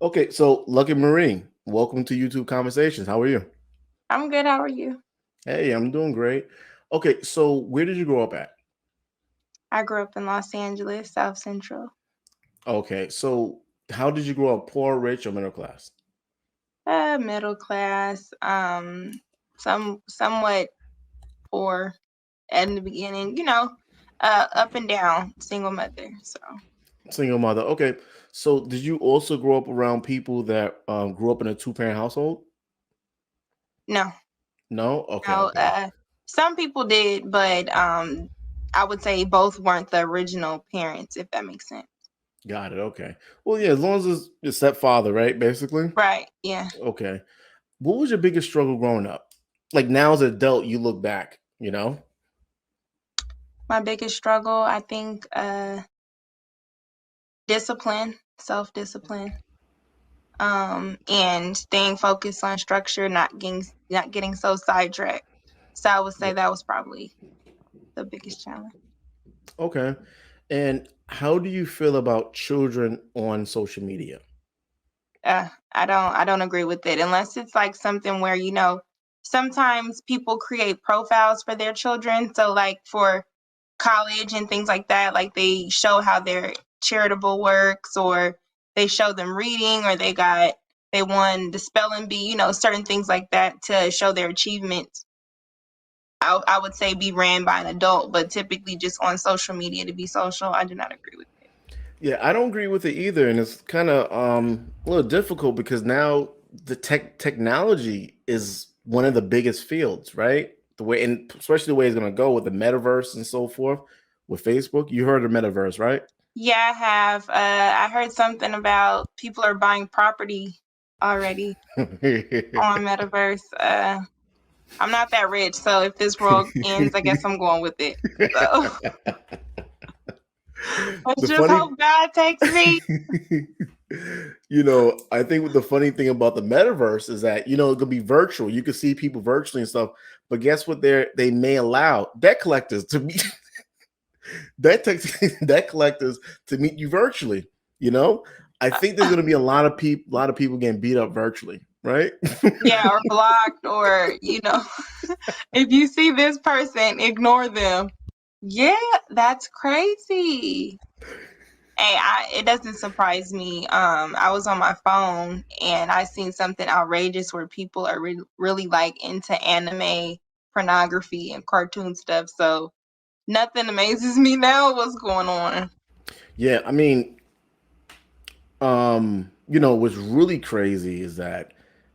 Okay, so Lucki Maree, welcome to YouTube Conversations. How are you? I'm good. How are you? Hey, I'm doing great. Okay, so where did you grow up at? I grew up in Los Angeles, South Central. Okay, so how did you grow up? Poor, rich, or middle class? Middle class. Somewhat poor in the beginning. Up and down. Single mother. So Single mother. Okay, so did you also grow up around people that grew up in a two-parent household? no, No? Okay, no. okay. Some people did, but I would say both weren't the original parents, if that makes sense. Got it. Okay. Well, yeah, as long as it's your stepfather, right? Basically. Right. Yeah. Okay. What was your biggest struggle growing up? Like now as an adult, you look back, you know? My biggest struggle, I think, discipline, self-discipline. And staying focused on structure, not getting so sidetracked. So I would say that was probably the biggest challenge. Okay. And how do you feel about children on social media? I don't agree with it unless it's like something where sometimes people create profiles for their children. So like for college and things like that, like they show how their charitable works, or they show them reading, or they won the spelling bee, certain things like that to show their achievements. I would say be ran by an adult, but typically just on social media to be social. I do not agree with it. Yeah, I don't agree with it either, and it's kind of a little difficult because now the technology is one of the biggest fields, right? The way, and especially the way it's going to go with the metaverse and so forth with Facebook. You heard of metaverse, right? Yeah, I have. I heard something about people are buying property already on Metaverse. I'm not that rich, so if this world ends, I guess I'm going with it. So let's The just funny, hope God takes me. I think the funny thing about the metaverse is that it could be virtual. You can see people virtually and stuff, but guess what? They may allow debt collectors to meet debt collectors to meet you virtually. You know, I think there's going to be a lot of people getting beat up virtually, right? Yeah, or blocked, or if you see this person, ignore them. Yeah, that's crazy. Hey, it doesn't surprise me. I was on my phone and I seen something outrageous where people are really like into anime, pornography, and cartoon stuff. So nothing amazes me now. What's going on? Yeah, I mean, what's really crazy is that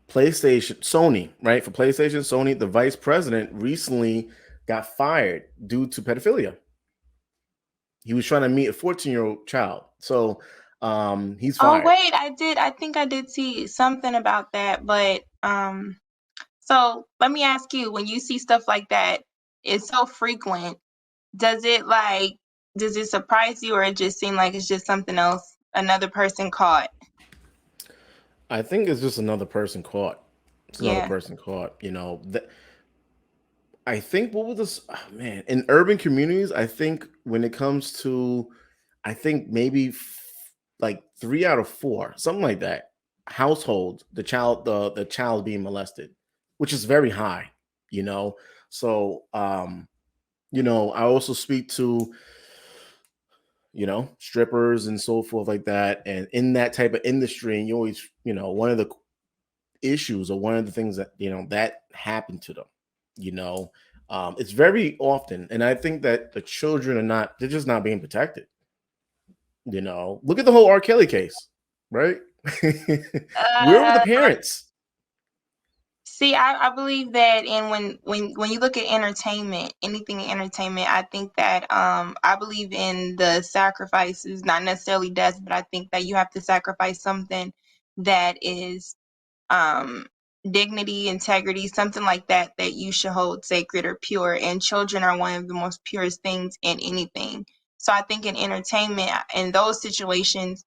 Sony, right? For PlayStation, Sony, the vice president recently got fired due to pedophilia. He was trying to meet a 14-year-old child. So he's Oh fired. wait, I think I did see something about that, but so let me ask you, when you see stuff like that, it's so frequent, does it like does it surprise you, or it just seem like it's just something else another person caught? I think it's just another person caught. It's another Yeah. person caught. I think what was this? Oh, man, in urban communities, I think when it comes to, I think maybe like 3 out of 4, something like that, households, the child being molested, which is very high. You know, so I also speak to strippers and so forth like that, and in that type of industry, and you always one of the issues or one of the things that that happened to them you know it's very often, and I think that the children they're just not being protected. Look at the whole R. Kelly case, right? Where were the Uh, parents? See, I believe that, and when you look at entertainment, anything in entertainment, I think that I believe in the sacrifices, not necessarily death, but I think that you have to sacrifice something that is um dignity, integrity, something like that that you should hold sacred or pure. And children are one of the most purest things in anything. So I think in entertainment, in those situations,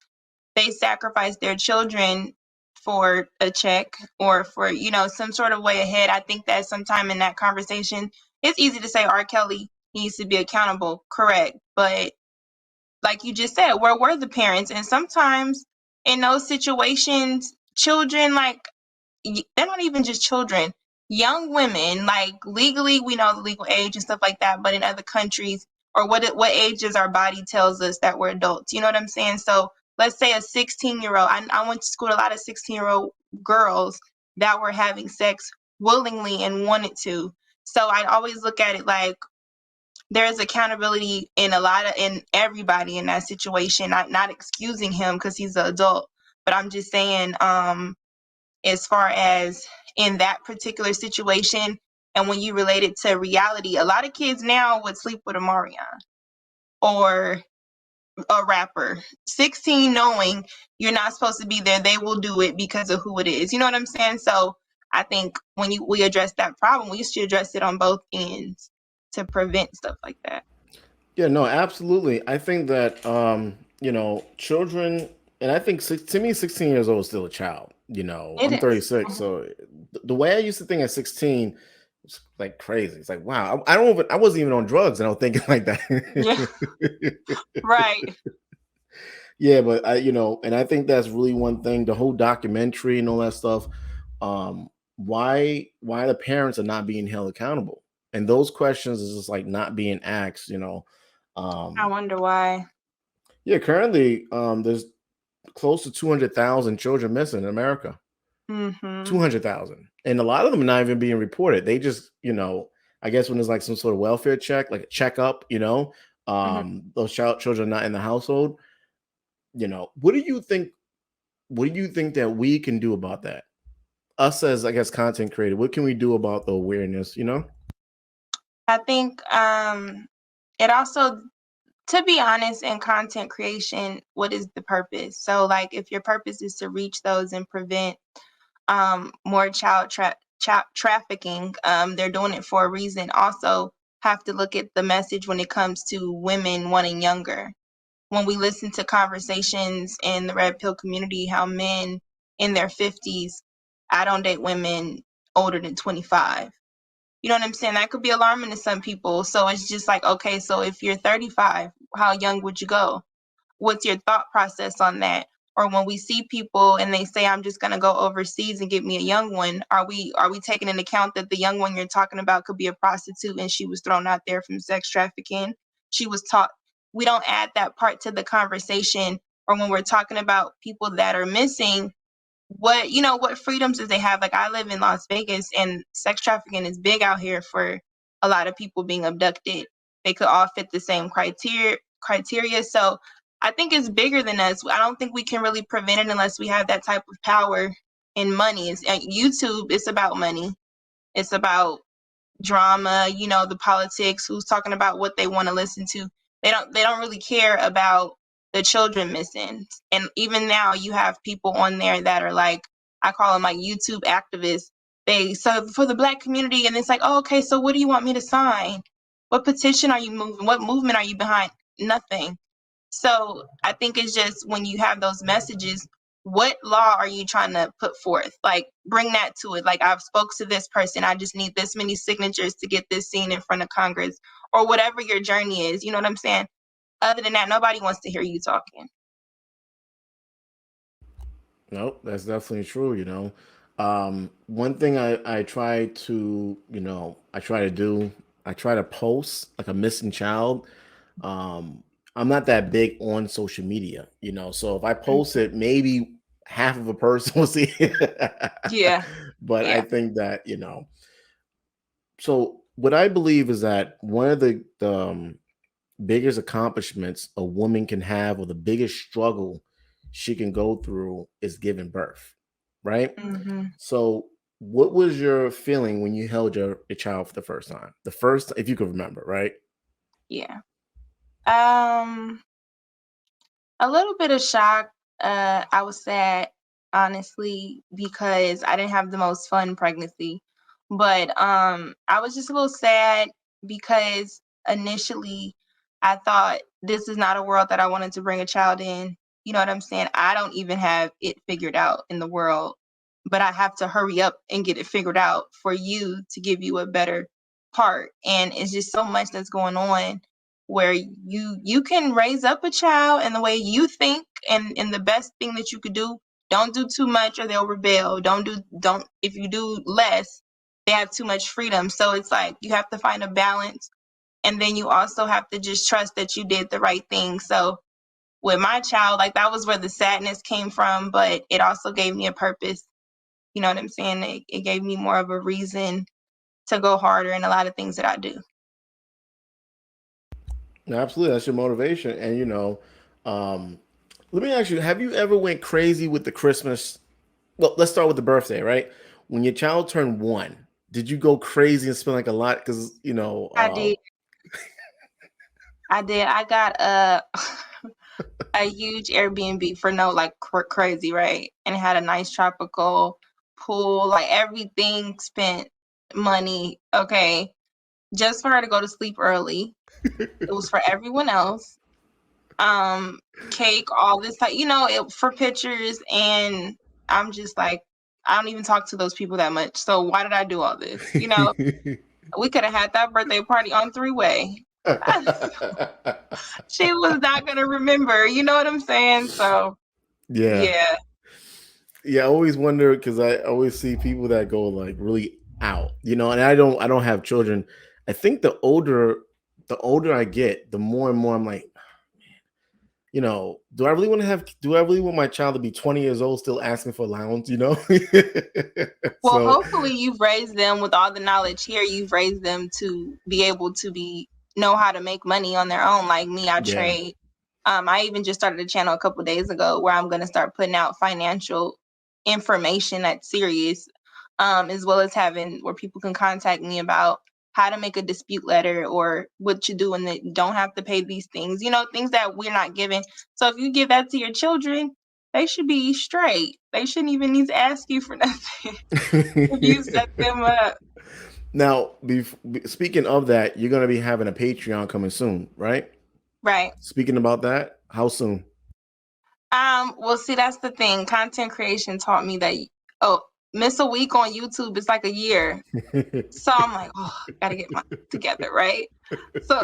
they sacrifice their children for a check, or for some sort of way ahead. I think that sometime in that conversation, it's easy to say R. Kelly needs to be accountable, correct? But like you just said, where were the parents? And sometimes in those situations, children, like, they're not even just children, young women, like, legally we know the legal age and stuff like that, but in other countries, or what ages our body tells us that we're adults, you know what I'm saying? So let's say a 16-year-old, I went to school with a lot of 16-year-old girls that were having sex willingly and wanted to. So I always look at it like there's accountability in everybody in that situation, not excusing him because he's an adult, but I'm just saying, as far as in that particular situation, and when you relate it to reality, a lot of kids now would sleep with a Marion or a rapper. 16, knowing you're not supposed to be there, they will do it because of who it is. You know what I'm saying? So I think when we address that problem, we should address it on both ends to prevent stuff like that. Yeah, no, absolutely. I think that children, and I think to me, 16 years old is still a child. It I'm is. 36, so the way I used to think at 16 was like crazy. It's like, wow, I wasn't even on drugs, and I was thinking like Yeah, that. right. Yeah, but and I think that's really one thing. The whole documentary and all that stuff. Why the parents are not being held accountable, and those questions is just like not being asked. I Um, wonder why. yeah, currently, there's close to 200,000 children missing in America. Mm-hmm. 200,000, and a lot of them are not even being reported. They just, I guess when there's like some sort of welfare check, like a checkup, Mm-hmm. those children are not in the household. What do you think? What do you think that we can do about that? Us as, I guess, content creator, what can we do about the awareness? I think it also, to be honest, in content creation, what is the purpose? So, like, if your purpose is to reach those and prevent more trafficking, they're doing it for a reason. Also, have to look at the message when it comes to women wanting younger. When we listen to conversations in the red pill community, how men in their 50s, I don't date women older than 25. You know what I'm saying? That could be alarming to some people. So it's just like, okay, so if you're 35, how young would you go? What's your thought process on that? Or when we see people and they say, I'm just gonna go overseas and get me a young one, are we taking into account that the young one you're talking about could be a prostitute and she was thrown out there from sex trafficking? She was taught. We don't add that part to the conversation. Or when we're talking about people that are missing, what freedoms do they have? Like, I live in Las Vegas, and sex trafficking is big out here for a lot of people being abducted. They could all fit the same criteria. So I think it's bigger than us. I don't think we can really prevent it unless we have that type of power and money. YouTube, it's about money. It's about drama, the politics, who's talking about what they want to listen to. They don't really care about the children missing. And even now you have people on there that are like, I call them like YouTube activists. They so for the Black community, and it's like, oh, okay, so what do you want me to sign? What petition are you moving? What movement are you behind? Nothing. So I think it's just when you have those messages, what law are you trying to put forth? Like, bring that to it. Like, I've spoke to this person. I just need this many signatures to get this seen in front of Congress, or whatever your journey is. You know what I'm saying? Other than that, nobody wants to hear you talking. Nope, that's definitely true. One thing I try to, I try to post like a missing child. Um, I'm not that big on social media, so if I post it, maybe half of a person will see it. Yeah. But I Yeah. think that, so what I believe is that one of the biggest accomplishments a woman can have, or the biggest struggle she can go through, is giving birth, right? Hmm. So what was your feeling when you held your child for the first time? The first, if you could remember, right? Yeah. Um, a little bit of shock. I was sad, honestly, because I didn't have the most fun pregnancy. But I was just a little sad because initially I thought this is not a world that I wanted to bring a child in. You know what I'm saying? I don't even have it figured out in the world, but I have to hurry up and get it figured out for you to give you a better part. And it's just so much that's going on where you can raise up a child in the way you think, and the best thing that you could do, don't do too much or they'll rebel. Don't if you do less, they have too much freedom. So it's like you have to find a balance, and then you also have to just trust that you did the right thing. So with my child, like that was where the sadness came from, but it also gave me a purpose. You know what I'm saying? It gave me more of a reason to go harder in a lot of things that I do. Absolutely, that's your motivation. And um, let me ask you: have you ever went crazy with the Christmas? Well, let's start with the birthday, right? When your child turned 1, did you go crazy and spend like a lot? Because I did. I got a huge Airbnb for no like crazy, right? And it had a nice tropical pool, like everything spent money, okay, just for her to go to sleep early. It was for everyone else. Cake, all this like, it for pictures, and I'm just like, I don't even talk to those people that much. So why did I do all this? We could have had that birthday party on 3-way. She was not gonna remember, you know what I'm saying? So Yeah. yeah. Yeah, I always wonder because I always see people that go like really out, and I don't have children. I think the older I get, the more and more I'm like, do I really want my child to be 20 years old still asking for allowance, Well, So hopefully you've raised them with all the knowledge here. You've raised them to be able to know how to make money on their own. Like me, I yeah. trade. I even just started a channel a couple of days ago where I'm going to start putting out financial information that's serious, as well as having where people can contact me about how to make a dispute letter or what you do when they don't have to pay these things, things that we're not giving. So if you give that to your children, they should be straight. They shouldn't even need to ask you for nothing if you set them up. Now, speaking of that, you're going to be having a Patreon coming soon, right? Right. Speaking about that, how soon? Well, see, that's the thing. Content creation taught me that, oh, miss a week on YouTube is like a year. So I'm like, oh, gotta get my together, right? So,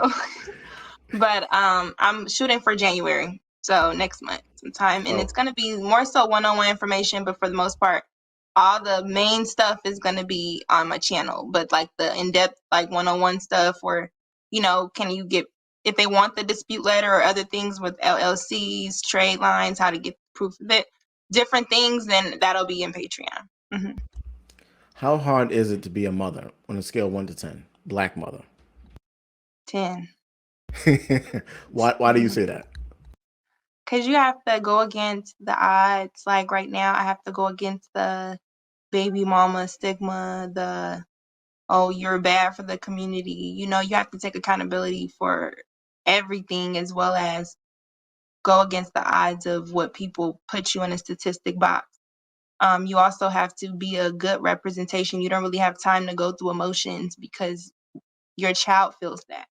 but I'm shooting for January, so next month sometime, and it's Oh, gonna be more so one-on-one information, but for the most part, all the main stuff is gonna be on my channel. But like the in-depth, like one-on-one stuff, where can you get if they want the dispute letter or other things with LLCs, trade lines, how to get proof of it, different things, then that'll be in Patreon. how hard is it to be a mother on a scale of 1 to 10? Black mother. 10. Why do you say that? Because you have to go against the odds. Like right now, I have to go against the baby mama stigma, oh, you're bad for the community. You have to take accountability for everything, as well as go against the odds of what people put you in a statistic box. You also have to be a good representation. You don't really have time to go through emotions because your child feels that.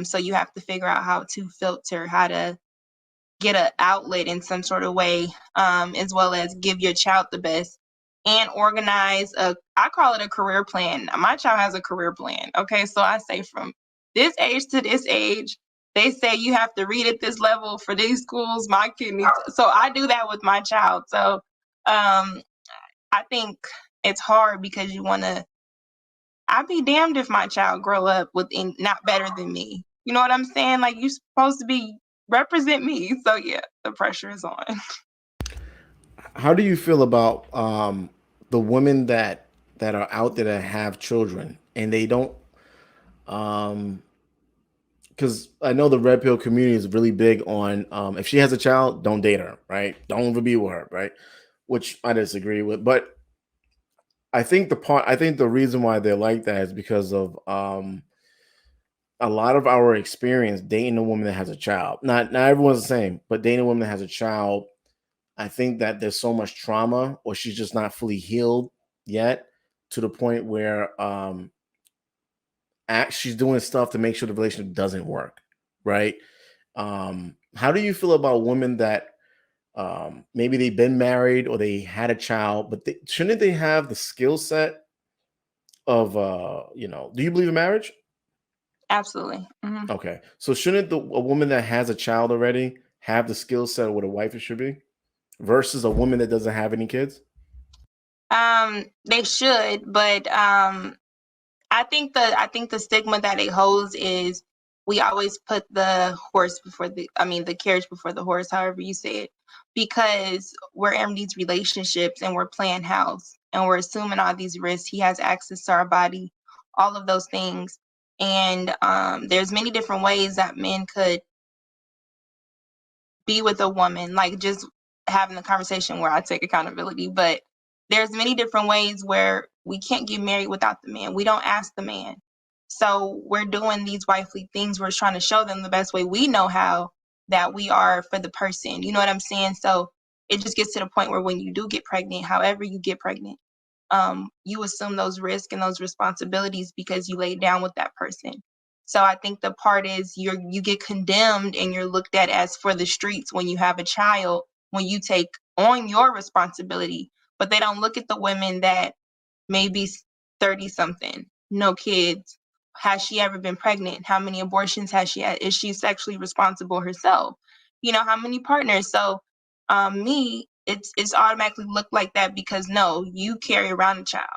So you have to figure out how to filter, how to get an outlet in some sort of way, as well as give your child the best and organize I call it a career plan. My child has a career plan. Okay. So I say from this age to this age, they say you have to read at this level for these schools. My kid needs, so I do that with my child. So I think it's hard because you want to, I'd be damned if my child grow up with not better than me. You know what I'm saying? Like you're supposed to be represent me. So yeah, the pressure is on. How do you feel about the women that are out there that have children and they don't because I know the red pill community is really big on if she has a child, don't date her, right? Don't even be with her, right? Which I disagree with. But I think the reason why they're like that is because of a lot of our experience dating a woman that has a child. Not everyone's the same, but dating a woman that has a child, I think that there's so much trauma, or she's just not fully healed yet, to the point where she's doing stuff to make sure the relationship doesn't work, right? How do you feel about women that maybe they've been married or they had a child, but shouldn't they have the skill set of do you believe in marriage? Absolutely. Okay, so shouldn't a woman that has a child already have the skill set of what a wife should be versus a woman that doesn't have any kids? They should, but I think the stigma that it holds is we always put the horse before the carriage before the horse, however you say it, because we're in these relationships and we're playing house and we're assuming all these risks. He has access to our body, all of those things. And there's many different ways that men could be with a woman, like just having the conversation where I take accountability. But there's many different ways where we can't get married without the man. We don't ask the man. So we're doing these wifely things. We're trying to show them the best way we know how that we are for the person. You know what I'm saying? So it just gets to the point where when you do get pregnant, however you get pregnant, you assume those risks and those responsibilities because you laid down with that person. So I think the part is you get condemned and you're looked at as for the streets when you have a child, when you take on your responsibility, but they don't look at the women that maybe 30 something, no kids. Has she ever been pregnant? How many abortions has she had? Is she sexually responsible herself? You know, how many partners? So me, it's automatically looked like that because no, you carry around a child.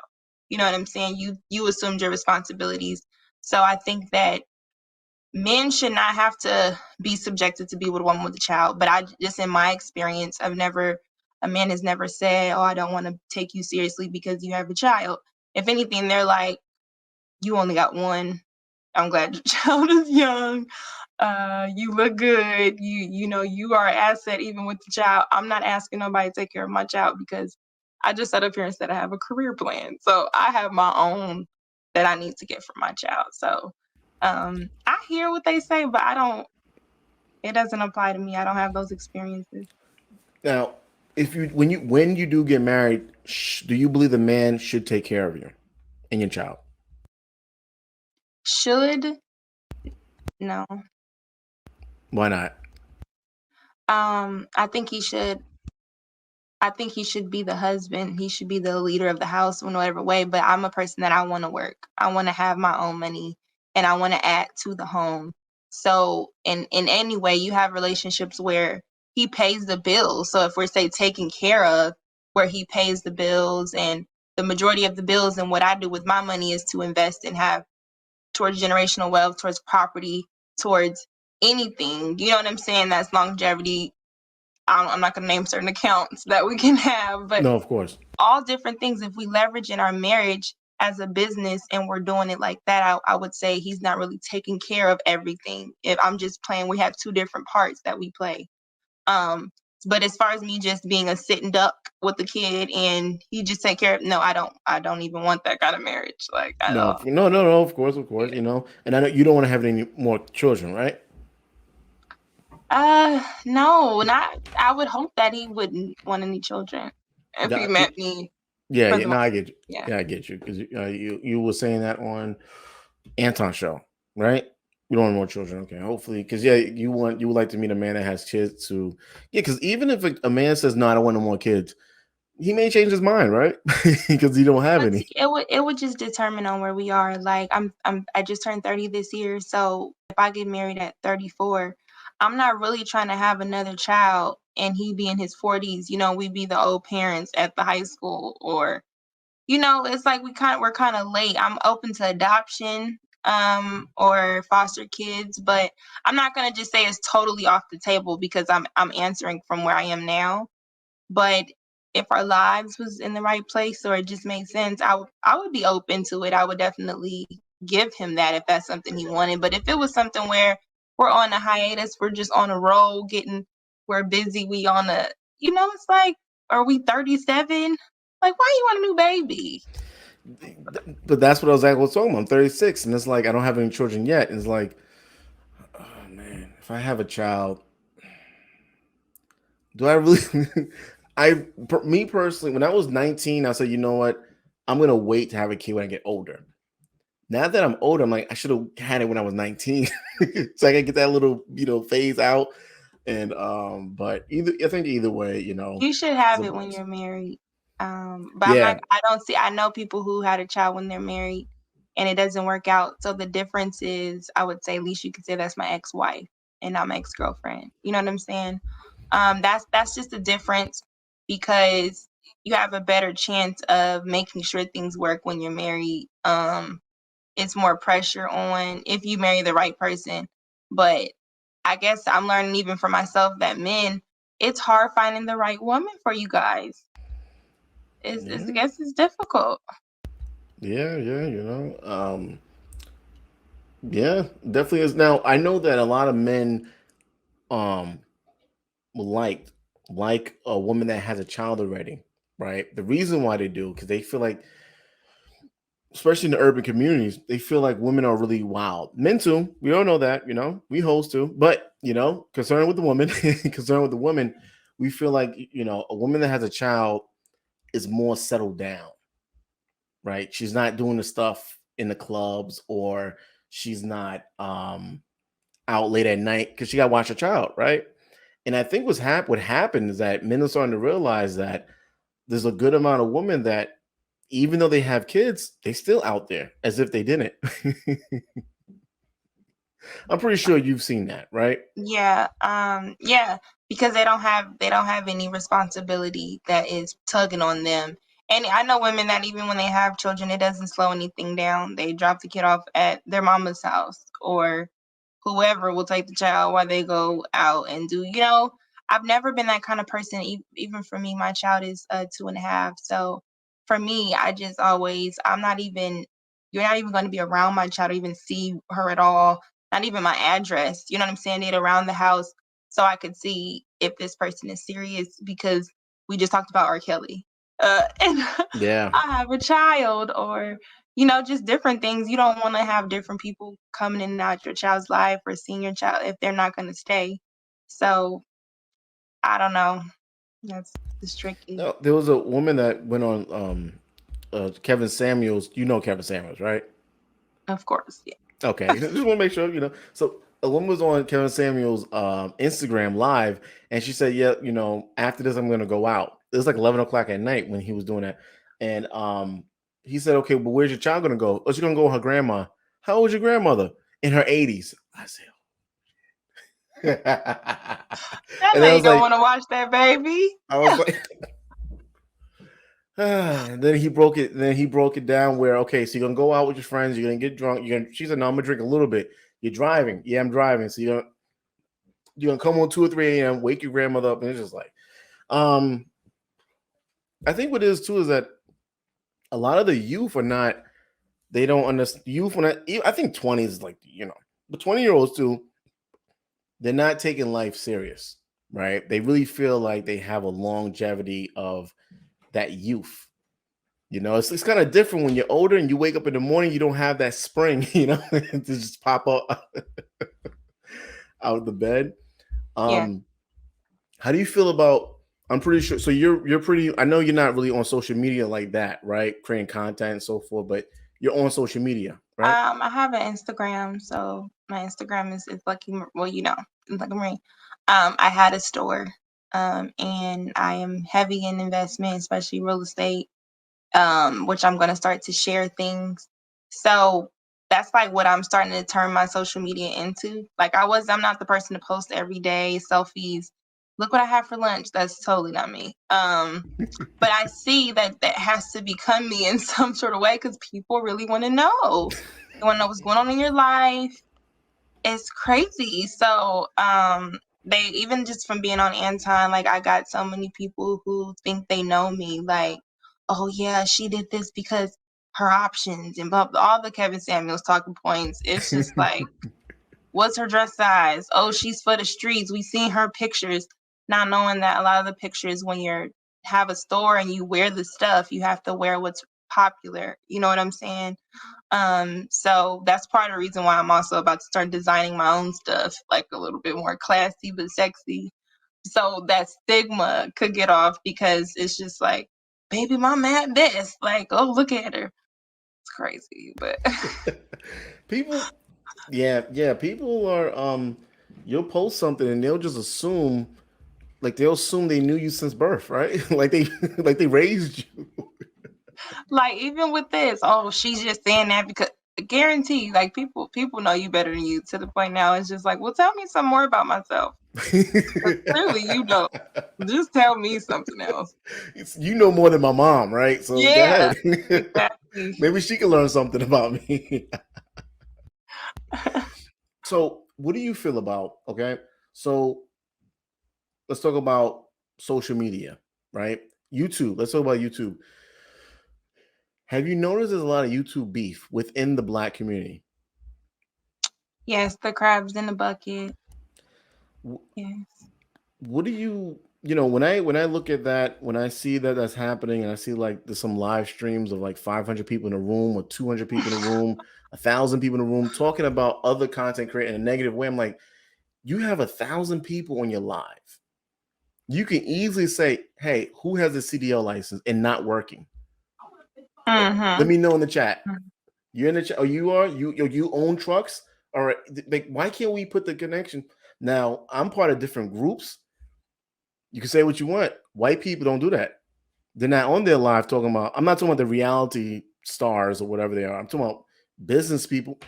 You know what I'm saying? You assumed your responsibilities. So I think that men should not have to be subjected to be with a woman with a child. But I just in my experience, a man has never said, "Oh, I don't want to take you seriously because you have a child." If anything, they're like, "You only got one. I'm glad your child is young. You look good. You know you are an asset even with the child." I'm not asking nobody to take care of my child because I just sat up here and said I have a career plan. So I have my own that I need to get for my child. So I hear what they say, but I don't. It doesn't apply to me. I don't have those experiences. Now, if you when you do get married, do you believe the man should take care of you and your child? Should no. Why not? I think he should. I think he should be the husband. He should be the leader of the house in whatever way. But I'm a person that I want to work. I want to have my own money and I want to add to the home. So in any way, you have relationships where he pays the bills. So if we're say taken care of, where he pays the bills and the majority of the bills and what I do with my money is to invest and have towards generational wealth, towards property, towards anything. You know what I'm saying? That's longevity. I'm not going to name certain accounts that we can have, but No, of course. all different things. If we leverage in our marriage as a business and we're doing it like that, I would say he's not really taking care of everything. If I'm just playing, we have two different parts that we play. Um, but as far as me just being a sitting duck with the kid and he just take care of, no, I don't even want that kind of marriage, like at No, all. no, no, no. Of course, of course. Yeah. You know, and I know you don't want to have any more children, right? No, not. I would hope that he wouldn't want any children if he That- met me yeah, for yeah. the No, right. I get you. Yeah. Yeah, I get you because you were saying that on Anton's show, right? You don't want more children, okay? Hopefully, because yeah, you would like to meet a man that has kids. To yeah, because even if a man says no, I don't want no more kids, he may change his mind, right? Because he don't have But any. it would just determine on where we are. Like I just turned 30 this year, so if I get married at 34, I'm not really trying to have another child and he be in his 40s. You know, we be the old parents at the high school, or you know, it's like we're kind of late. I'm open to adoption or foster kids, but I'm not gonna just say it's totally off the table because I'm answering from where I am now. But if our lives was in the right place or it just made sense, I would be open to it. I would definitely give him that if that's something he wanted. But if it was something where we're on a hiatus, we're just on a roll, we're busy, we on a, you know, it's like, are we 37? Like, why you want a new baby? But that's what I was talking about. I'm 36, and it's like I don't have any children yet. And it's like, oh man, if I have a child, do I really? Me personally, when I was 19, I said, you know what, I'm gonna wait to have a kid when I get older. Now that I'm older, I'm like, I should have had it when I was 19, so I can get that little, phase out. And but I think either way, You should is have a it when blessing. you're married. But Yeah, I don't see, I know people who had a child when they're married and it doesn't work out. So the difference is, I would say, at least you could say that's my ex-wife. and not my ex-girlfriend. You know what I'm saying? That's just a difference, because you have a better chance of making sure things work when you're married. It's more pressure on if you marry the right person. But I guess I'm learning even for myself that men, it's hard finding the right woman for you guys. I Yeah, guess it's difficult. yeah, yeah. Yeah, definitely is. Now I know that a lot of men um like like a woman that has a child already, right? The reason why they do, because they feel like, especially in the urban communities, they feel like women are really wild. Men too. We all know that, we hoes too. But concerned with the woman, concerned with the woman, we feel like a woman that has a child is more settled down, right? She's not doing the stuff in the clubs, or she's not out late at night because she got to watch her child, right? And I think what happened is that men are starting to realize that there's a good amount of women that, even though they have kids, they still out there as if they didn't. I'm pretty sure you've seen that, right? Yeah, yeah, because they don't have any responsibility that is tugging on them. And I know women that even when they have children, it doesn't slow anything down. They drop the kid off at their mama's house, or whoever will take the child while they go out and do. I've never been that kind of person. Even for me, my child is 2.5. So for me, I just always, I'm not even. You're not even going to be around my child or even see her at all, not even my address. You know what I'm saying? It around the house so I could see if this person is serious, because we just talked about R. Kelly. And Yeah. I have a child, or just different things. You don't want to have different people coming in and out your child's life, or seeing your child if they're not going to stay. So I don't know. That's it's tricky. No, there was a woman that went on Kevin Samuels. You know Kevin Samuels, right? Of course, yeah. Okay, just want to make sure. So a woman was on Kevin Samuels' Instagram live, and she said, "Yeah, after this, I'm going to go out." It was like 11 o'clock at night when he was doing that, and he said, "Okay, but where's your child going to go? Oh, she's going to go with her grandma. How old is your grandmother? In her 80s." I said, That and I lady was don't like, want to watch that baby. I was like, and then he broke it. Then he broke it down where, okay, so you're gonna go out with your friends. You're gonna get drunk. She said, "No, I'm gonna drink a little bit." You're driving. Yeah, I'm driving. So you're gonna come on 2 or 3 a.m. Wake your grandmother up, and it's just like, um, I think what it is too is that a lot of the youth are not. They don't understand. Youth, when I think 20s is like, but 20-year-olds too. They're not taking life serious, right? They really feel like they have a longevity of that youth. It's kind of different when you're older and you wake up in the morning, you don't have that spring, to just pop up out of the bed. Yeah. Um, how do you feel about? I'm pretty sure. So you're pretty. I know you're not really on social media like that, right? Creating content and so forth, but you're on social media, right? I have an Instagram, so my Instagram is Lucki. Well, Lucki Maree. I had a store, and I am heavy in investment, especially real estate, which I'm going to start to share things. So that's like what I'm starting to turn my social media into. Like I'm not the person to post every day selfies. Look what I have for lunch. That's totally not me. But I see that that has to become me in some sort of way, because people really want to know. They want to know what's going on in your life. It's crazy. So, they even just from being on Anton, like I got so many people who think they know me, like, oh yeah, she did this because her options and blah, blah, all the Kevin Samuels talking points. It's just like, what's her dress size? Oh, she's for the streets. We seen her pictures, not knowing that a lot of the pictures when you're have a store and you wear the stuff, you have to wear what's popular. You know what I'm saying? So that's part of the reason why I'm also about to start designing my own stuff, like a little bit more classy but sexy. So that stigma could get off, because it's just like, baby mama had this. Like, oh, look at her. It's crazy. But People, yeah, people are. You'll post something and they'll just assume, like they'll assume they knew you since birth, right? like they, like they raised you. like, even with this, oh, she's just saying that because guarantee, like people know you better than you, to the point now it's just like, well, tell me some more about myself. But clearly you don't. Just tell me something else. You know more than my mom, right? So go Yeah, ahead. exactly. Maybe she can learn something about me. So, what do you feel about? Okay, so let's talk about social media, right? YouTube. Let's talk about YouTube. Have you noticed there's a lot of YouTube beef within the Black community? Yes, the crabs in the bucket. Yes. What do you know when I look at that, when I see that that's happening, and I see like there's some live streams of like 500 people in a room or 200 people in a room, 1,000 people in a room talking about other content creator in a negative way, I'm like, you have 1,000 people on your live. You can easily say, hey, who has a CDL license and not working? Mm-hmm. Let me know in the chat. You're in the chat. Oh, you own trucks? All right. Like, why can't we put the connection? Now, I'm part of different groups. You can say what you want. White people don't do that. They're not on their live talking about, I'm not talking about the reality stars or whatever they are. I'm talking about business people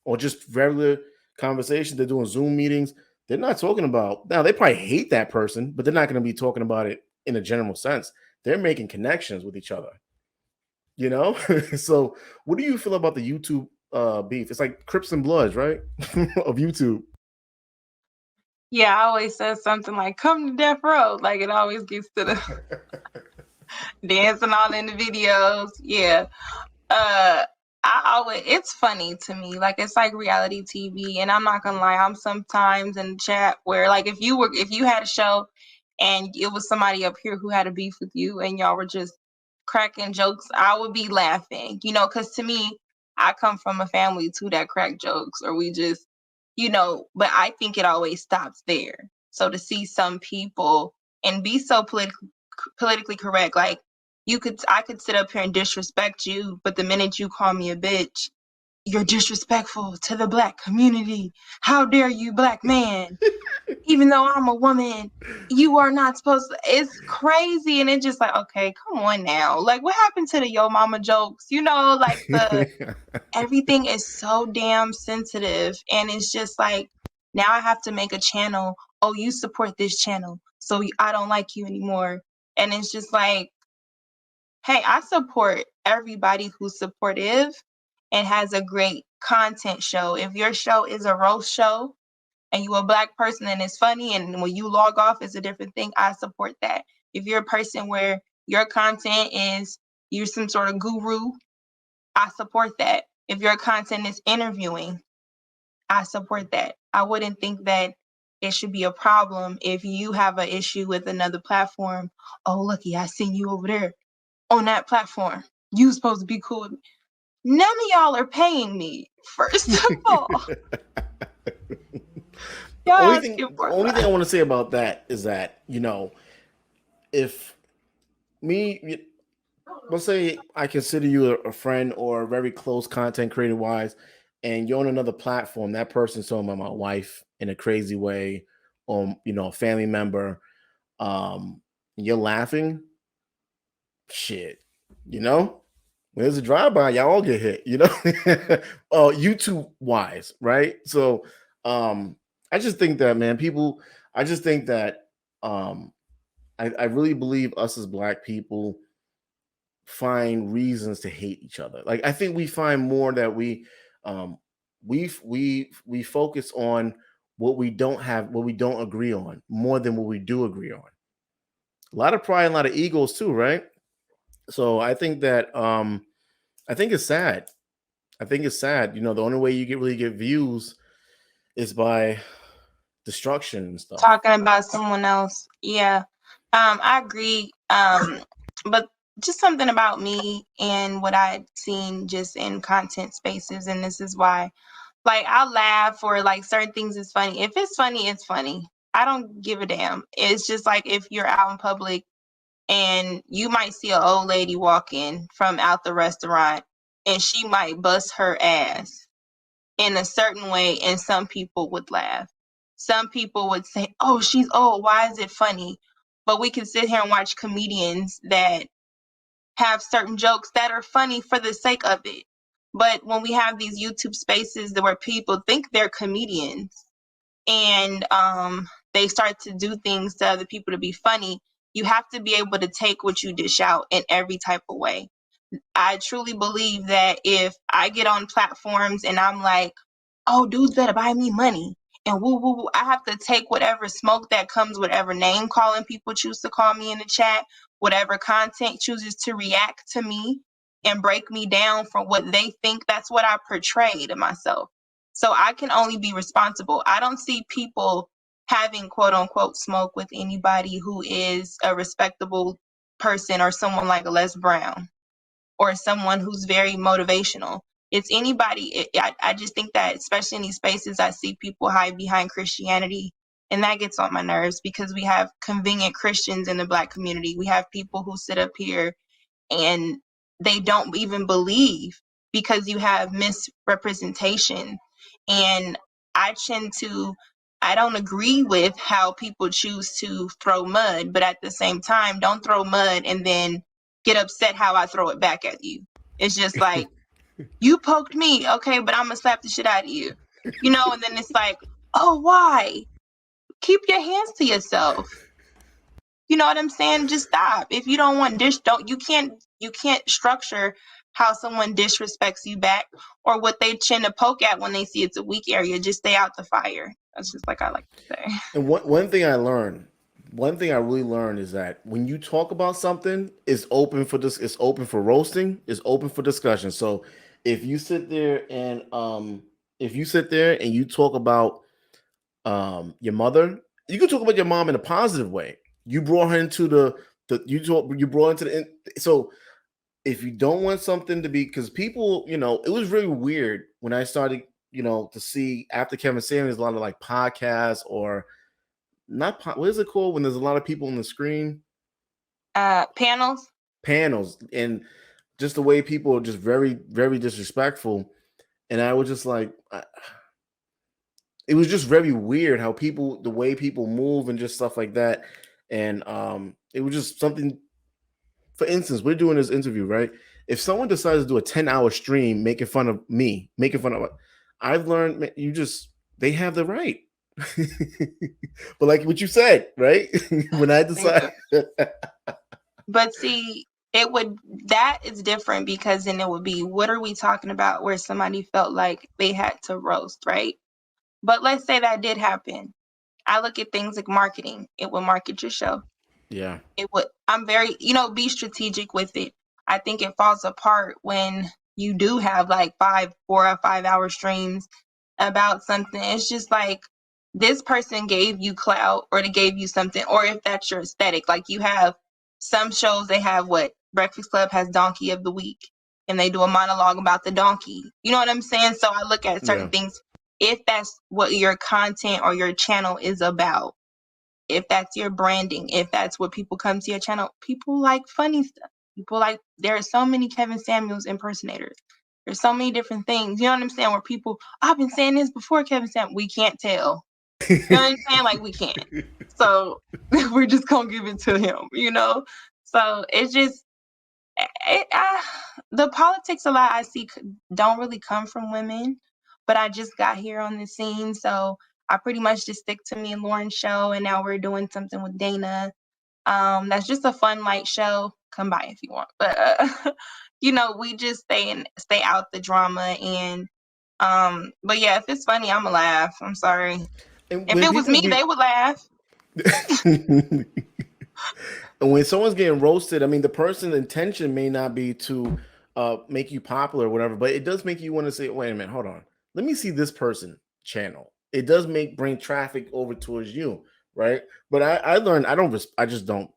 or just regular conversations. They're doing Zoom meetings. They're not talking about, now they probably hate that person, but they're not going to be talking about it in a general sense. They're making connections with each other, you know? So what do you feel about the YouTube beef? It's like Crips and Bloods, right? Of YouTube. Yeah, I always says something like, come to death row. Like, it always gets to the dancing all in the videos. Yeah. It's funny to me. Like, it's like reality TV, and I'm not gonna lie, I'm sometimes in the chat where, like, if you had a show and it was somebody up here who had a beef with you and y'all were just cracking jokes, I would be laughing, because to me, I come from a family too that crack jokes, or we just, but I think it always stops there. So to see some people and be so politically correct, like, I could sit up here and disrespect you, but the minute you call me a bitch, you're disrespectful to the Black community. How dare you, Black man? Even though I'm a woman, you are not supposed to. It's crazy. And it's just like, okay, come on now. Like, what happened to the yo mama jokes? Like everything is so damn sensitive. And it's just like, now I have to make a channel. Oh, you support this channel, so I don't like you anymore. And it's just like, hey, I support everybody who's supportive and has a great content show. If your show is a roast show and you're a Black person and it's funny, and when you log off it's a different thing, I support that. If you're a person where your content is you're some sort of guru, I support that. If your content is interviewing, I support that. I wouldn't think that it should be a problem if you have an issue with another platform. Oh, Lucki, I seen you over there on that platform. You supposed to be cool with me. None of y'all are paying me, first of all. Y'all The only thing I want to say about that is that, if me, let's say I consider you a friend or a very close content creator wise, and you're on another platform, that person's talking about my wife in a crazy way, or a family member, you're laughing, shit, when there's a drive-by, y'all all get hit, YouTube wise, right? So I just think that, man, I just think that I really believe us as Black people find reasons to hate each other. Like, I think we find more that um we focus on what we don't agree on more than what we do agree on. A lot of pride and a lot of egos too, right? So I think that I think it's sad. I think it's sad. The only way you really get views is by destruction and stuff. Talking about someone else. Yeah. I agree. But just something about me and what I've seen just in content spaces, and this is why, like, I'll laugh, or like certain things is funny. If it's funny, it's funny. I don't give a damn. It's just like, if you're out in public and you might see an old lady walking from out the restaurant and she might bust her ass in a certain way, and some people would laugh. Some people would say, oh, she's old, why is it funny? But we can sit here and watch comedians that have certain jokes that are funny for the sake of it. But when we have these YouTube spaces where people think they're comedians and they start to do things to other people to be funny, you have to be able to take what you dish out in every type of way. I truly believe that if I get on platforms and I'm like, oh, dudes better buy me money, and woo woo woo, I have to take whatever smoke that comes, whatever name calling people choose to call me in the chat, whatever content chooses to react to me and break me down from what they think. That's what I portray to myself. So I can only be responsible. I don't see people having quote unquote smoke with anybody who is a respectable person or someone like a Les Brown or someone who's very motivational. It's anybody. I just think that, especially in these spaces, I see people hide behind Christianity, and that gets on my nerves because we have convenient Christians in the Black community. We have people who sit up here and they don't even believe because you have misrepresentation. And I tend to, I don't agree with how people choose to throw mud, but at the same time, don't throw mud and then get upset how I throw it back at you. It's just like, you poked me, okay, but I'm gonna slap the shit out of you, and then it's like, oh, why? Keep your hands to yourself. You know what I'm saying? Just stop. If you don't want you can't structure how someone disrespects you back or what they tend to poke at when they see it's a weak area. Just stay out the fire. That's just like I like to say. And one thing I learned, one thing I really learned is that when you talk about something, it's open for this. It's open for roasting. It's open for discussion. So if you sit there and you talk about your mother, you can talk about your mom in a positive way. You brought her into you brought into so if you don't want something to be, because people, it was really weird when I started, to see after Kevin Samuels a lot of like podcasts or not what is it called when there's a lot of people on the screen? Panels. And just the way people are just very, very disrespectful. And I was just like, it was just very weird how the way people move and just stuff like that. And it was just something. For instance, we're doing this interview, right? If someone decides to do a 10-hour stream making fun of me, I've learned they have the right. But like what you said, right? When I decide. But see, that is different because then it would be, what are we talking about where somebody felt like they had to roast, right? But let's say that did happen. I look at things like marketing. It will market your show. Yeah. I'm very, be strategic with it. I think it falls apart when you do have like 4 or 5 hour streams about something. It's just like, this person gave you clout or they gave you something, or if that's your aesthetic. Like you have some shows, they have Breakfast Club has Donkey of the Week and they do a monologue about the donkey. You know what I'm saying? So I look at certain things, if that's what your content or your channel is about, if that's your branding, if that's what people come to your channel, people like funny stuff. There are so many Kevin Samuels impersonators. There's so many different things. You know what I'm saying? Where people, I've been saying this before Kevin Samuels. We can't tell. You know what I'm saying? Like, we can't. So we're just going to give it to him, So it's just, the politics a lot I see don't really come from women, but I just got here on the scene. So I pretty much just stick to me and Lauren's show. And now we're doing something with Dana. That's just a fun light show. Come by if you want. But, we just stay out the drama. And, but yeah, if it's funny, I'm going to laugh. I'm sorry. And If it was me, they would laugh. And when someone's getting roasted, I mean, the person's intention may not be to make you popular or whatever, but it does make you want to say, wait a minute, hold on. Let me see this person channel. It does bring traffic over towards you, right? But I learned I just don't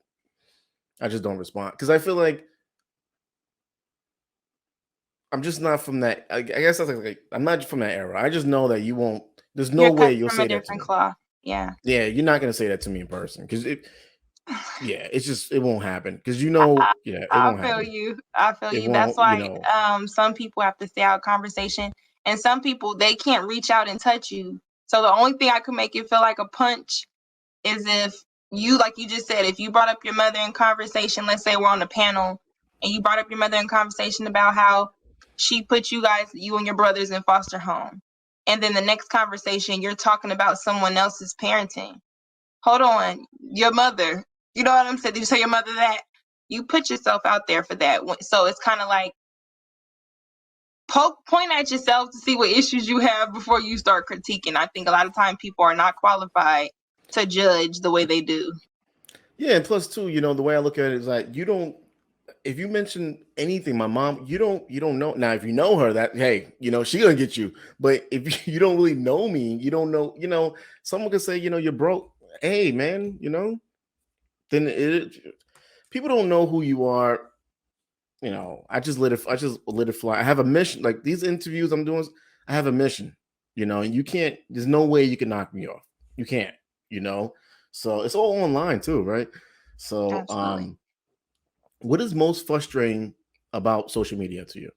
respond because I feel like I'm just not from that. I guess that's like I'm not from that era. I just know that you won't. There's no way you'll say that to me. Cloth. Yeah. Yeah, you're not gonna say that to me in person because it won't happen because it I won't feel happen. you. I feel you. That's why some people have to stay out of conversation, and some people they can't reach out and touch you. So the only thing I can make it feel like a punch is if you, like you just said, if you brought up your mother in conversation. Let's say we're on a panel, and you brought up your mother in conversation about how she put you and your brothers in foster home. And then the next conversation, you're talking about someone else's parenting. Hold on, your mother. You know what I'm saying? Did you tell your mother that? You put yourself out there for that. So it's kind of like point at yourself to see what issues you have before you start critiquing. I think a lot of time people are not qualified to judge the way they do. Yeah, and plus too, the way I look at it is like you don't. If you mention anything, my mom, you don't know. Now, if you know her, that hey, she gonna get you. But if you don't really know me, you don't know. Someone could say, you're broke. Hey, man, then people don't know who you are. I just let it fly. I have a mission. Like these interviews I'm doing, I have a mission. And you can't. There's no way you can knock me off. You can't. So it's all online too, right? So, Absolutely. what is most frustrating about social media to you?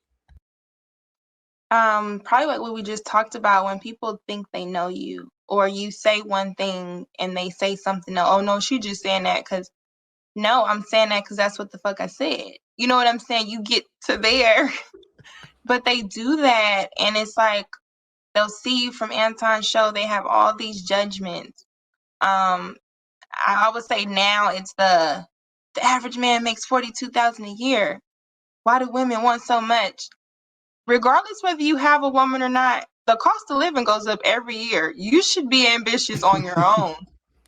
Probably like what we just talked about, when people think they know you, or you say one thing and they say something else. Oh no, she just saying that because no, I'm saying that because that's what the fuck I said. You know what I'm saying? You get to there, but they do that, and it's like they'll see you from Anton's show. They have all these judgments. I would say now it's the average man makes 42,000 a year. Why do women want so much? Regardless whether you have a woman or not, the cost of living goes up every year. You should be ambitious on your own.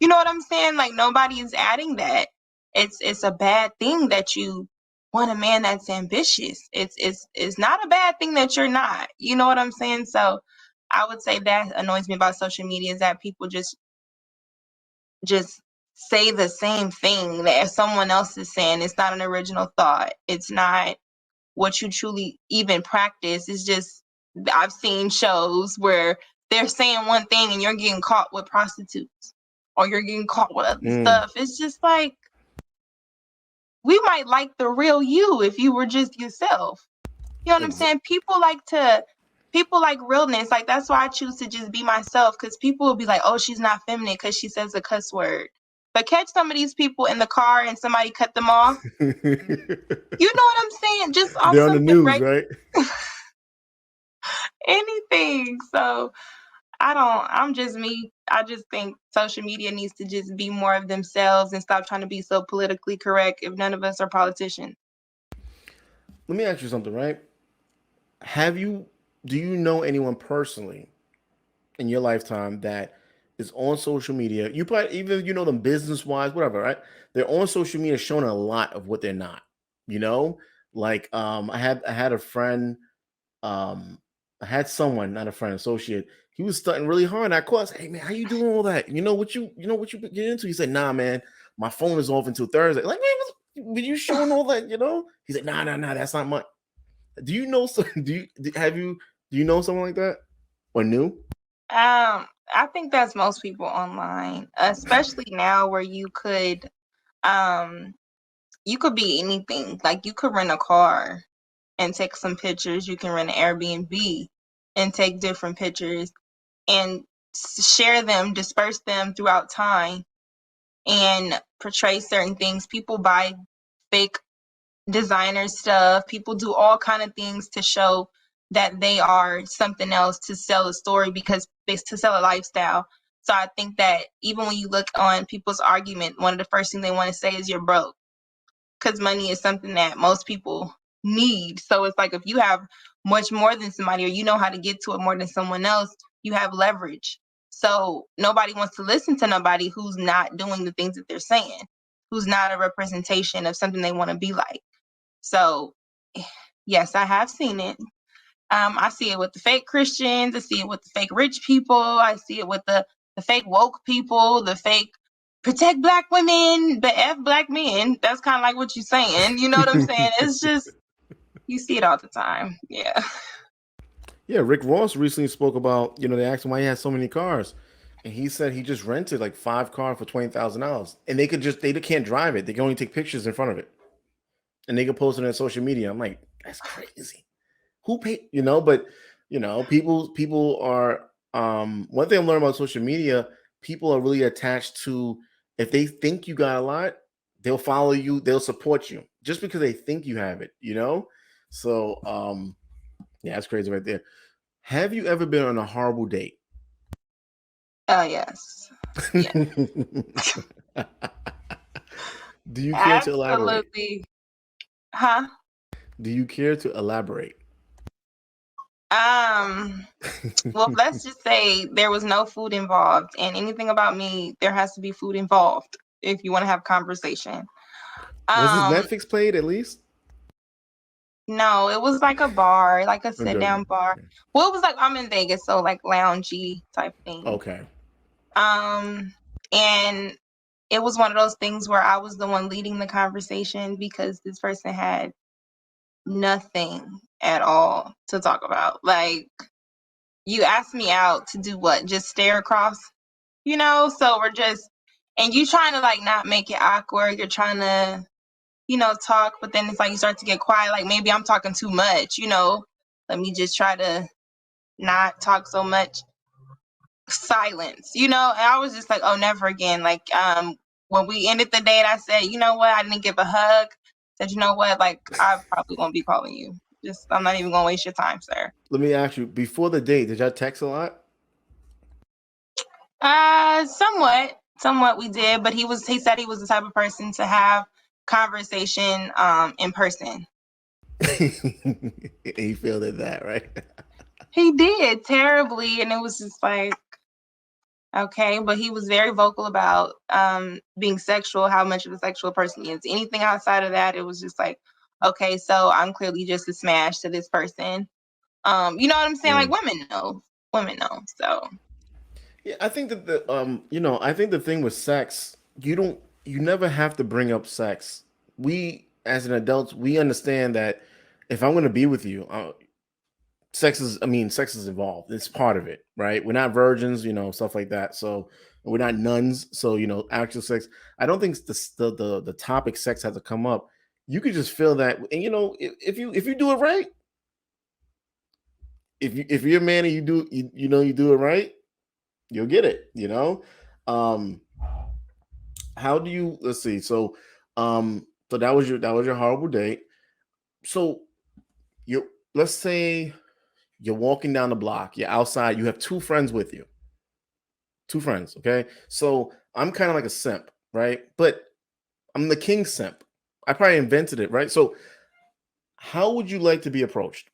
You know what I'm saying? Like nobody is adding that. It's a bad thing that you want a man that's ambitious. It's not a bad thing that you're not. You know what I'm saying? So I would say that annoys me about social media is that people just say the same thing that someone else is saying. It's not an original thought. It's not what you truly even practice. It's just, I've seen shows where they're saying one thing and you're getting caught with prostitutes or you're getting caught with other stuff. It's just like, we might like the real you if you were just yourself. You know what I'm saying? People like realness. Like that's why I choose to just be myself, because people will be like, oh, she's not feminine because she says a cuss word. But catch some of these people in the car and somebody cut them off. You know what I'm saying? Just off They're on the something news, right? anything. So I'm just me. I just think social media needs to just be more of themselves and stop trying to be so politically correct if none of us are politicians. Let me ask you something, right? Do you know anyone personally in your lifetime that is on social media? You probably even them business wise, whatever, right? They're on social media showing a lot of what they're not. You know, like I had a friend, I had someone, not a friend, associate. He was studying really hard at course. Hey man, how you doing all that? You know what you get into? He said, nah, man, my phone is off until Thursday. Like, man, were you showing all that? He said, nah, that's not much. Do you know some? Do you know someone like that or knew? I think that's most people online, especially now where um you could be anything. Like you could rent a car and take some pictures. You can rent an Airbnb and take different pictures and share them, disperse them throughout time and portray certain things. People buy fake designer stuff. People do all kind of things to show that they are something else, to sell a story, because it's to sell a lifestyle. So I think that even when you look on people's argument, one of the first things they want to say is you're broke, because money is something that most people need. So it's like if you have much more than somebody, or you know how to get to it more than someone else, you have leverage. So nobody wants to listen to nobody who's not doing the things that they're saying, who's not a representation of something they want to be like. So yes, I have seen it. I see it with the fake Christians. I see it with the fake rich people. I see it with the fake woke people, the fake protect black women, but F black men. That's kind of like what you're saying. You know what I'm saying? It's just, you see it all the time. Yeah. Yeah, Rick Ross recently spoke about, they asked him why he has so many cars. And he said he just rented like 5 cars for $20,000. And they can't drive it. They can only take pictures in front of it. And they can post it on social media. I'm like, that's crazy. Who paid, but people are one thing I'm learning about social media, people are really attached to, if they think you got a lot, they'll follow you, they'll support you just because they think you have it. So Yeah, that's crazy right there. Have you ever been on a horrible date? Yes. Yeah. Do you care to elaborate? Absolutely. Huh? Do you care to elaborate? Well, let's just say there was no food involved, and anything about me, there has to be food involved if you want to have conversation. Was this Um, Netflix played at least? no, it was like a bar, like a I'm sit down joking. bar. Well, it was like I'm in Vegas, so like loungy type thing. Okay. Um, and it was one of those things where I was the one leading the conversation because this person had nothing at all to talk about. Like, you asked me out to do what? Just stare across, So we're just, and you trying to like not make it awkward. You're trying to, talk, but then it's like you start to get quiet. Like maybe I'm talking too much, Let me just try to not talk so much. Silence, And I was just like, oh, never again. Like, when we ended the date, I said, you know what? I didn't give a hug. Said, you know what? Like, I probably won't be calling you. Just, I'm not even gonna waste your time, sir. Let me ask you, before the date, did y'all text a lot? Somewhat we did, but he said he was the type of person to have conversation in person. He failed at that, right? He did terribly, and it was just like, okay, but he was very vocal about being sexual, how much of a sexual person he is. Anything outside of that, it was just like, okay, so I'm clearly just a smash to this person. You know what I'm saying? Like women know. So Yeah, I think that I think the thing with sex, you never have to bring up sex. We, as an adult, we understand that if I'm going to be with you, sex is involved. It's part of it, right? We're not virgins, stuff like that. So we're not nuns. So, actual sex. I don't think the topic sex has to come up. You could just feel that, and if you do it right, if you're a man and you do it right, you'll get it. Um, how do you? Let's see. So that was your horrible date. So you let's say you're walking down the block. You're outside. You have two friends with you. Two friends. Okay. So I'm kind of like a simp, right? But I'm the king simp. I probably invented it, right? So how would you like to be approached?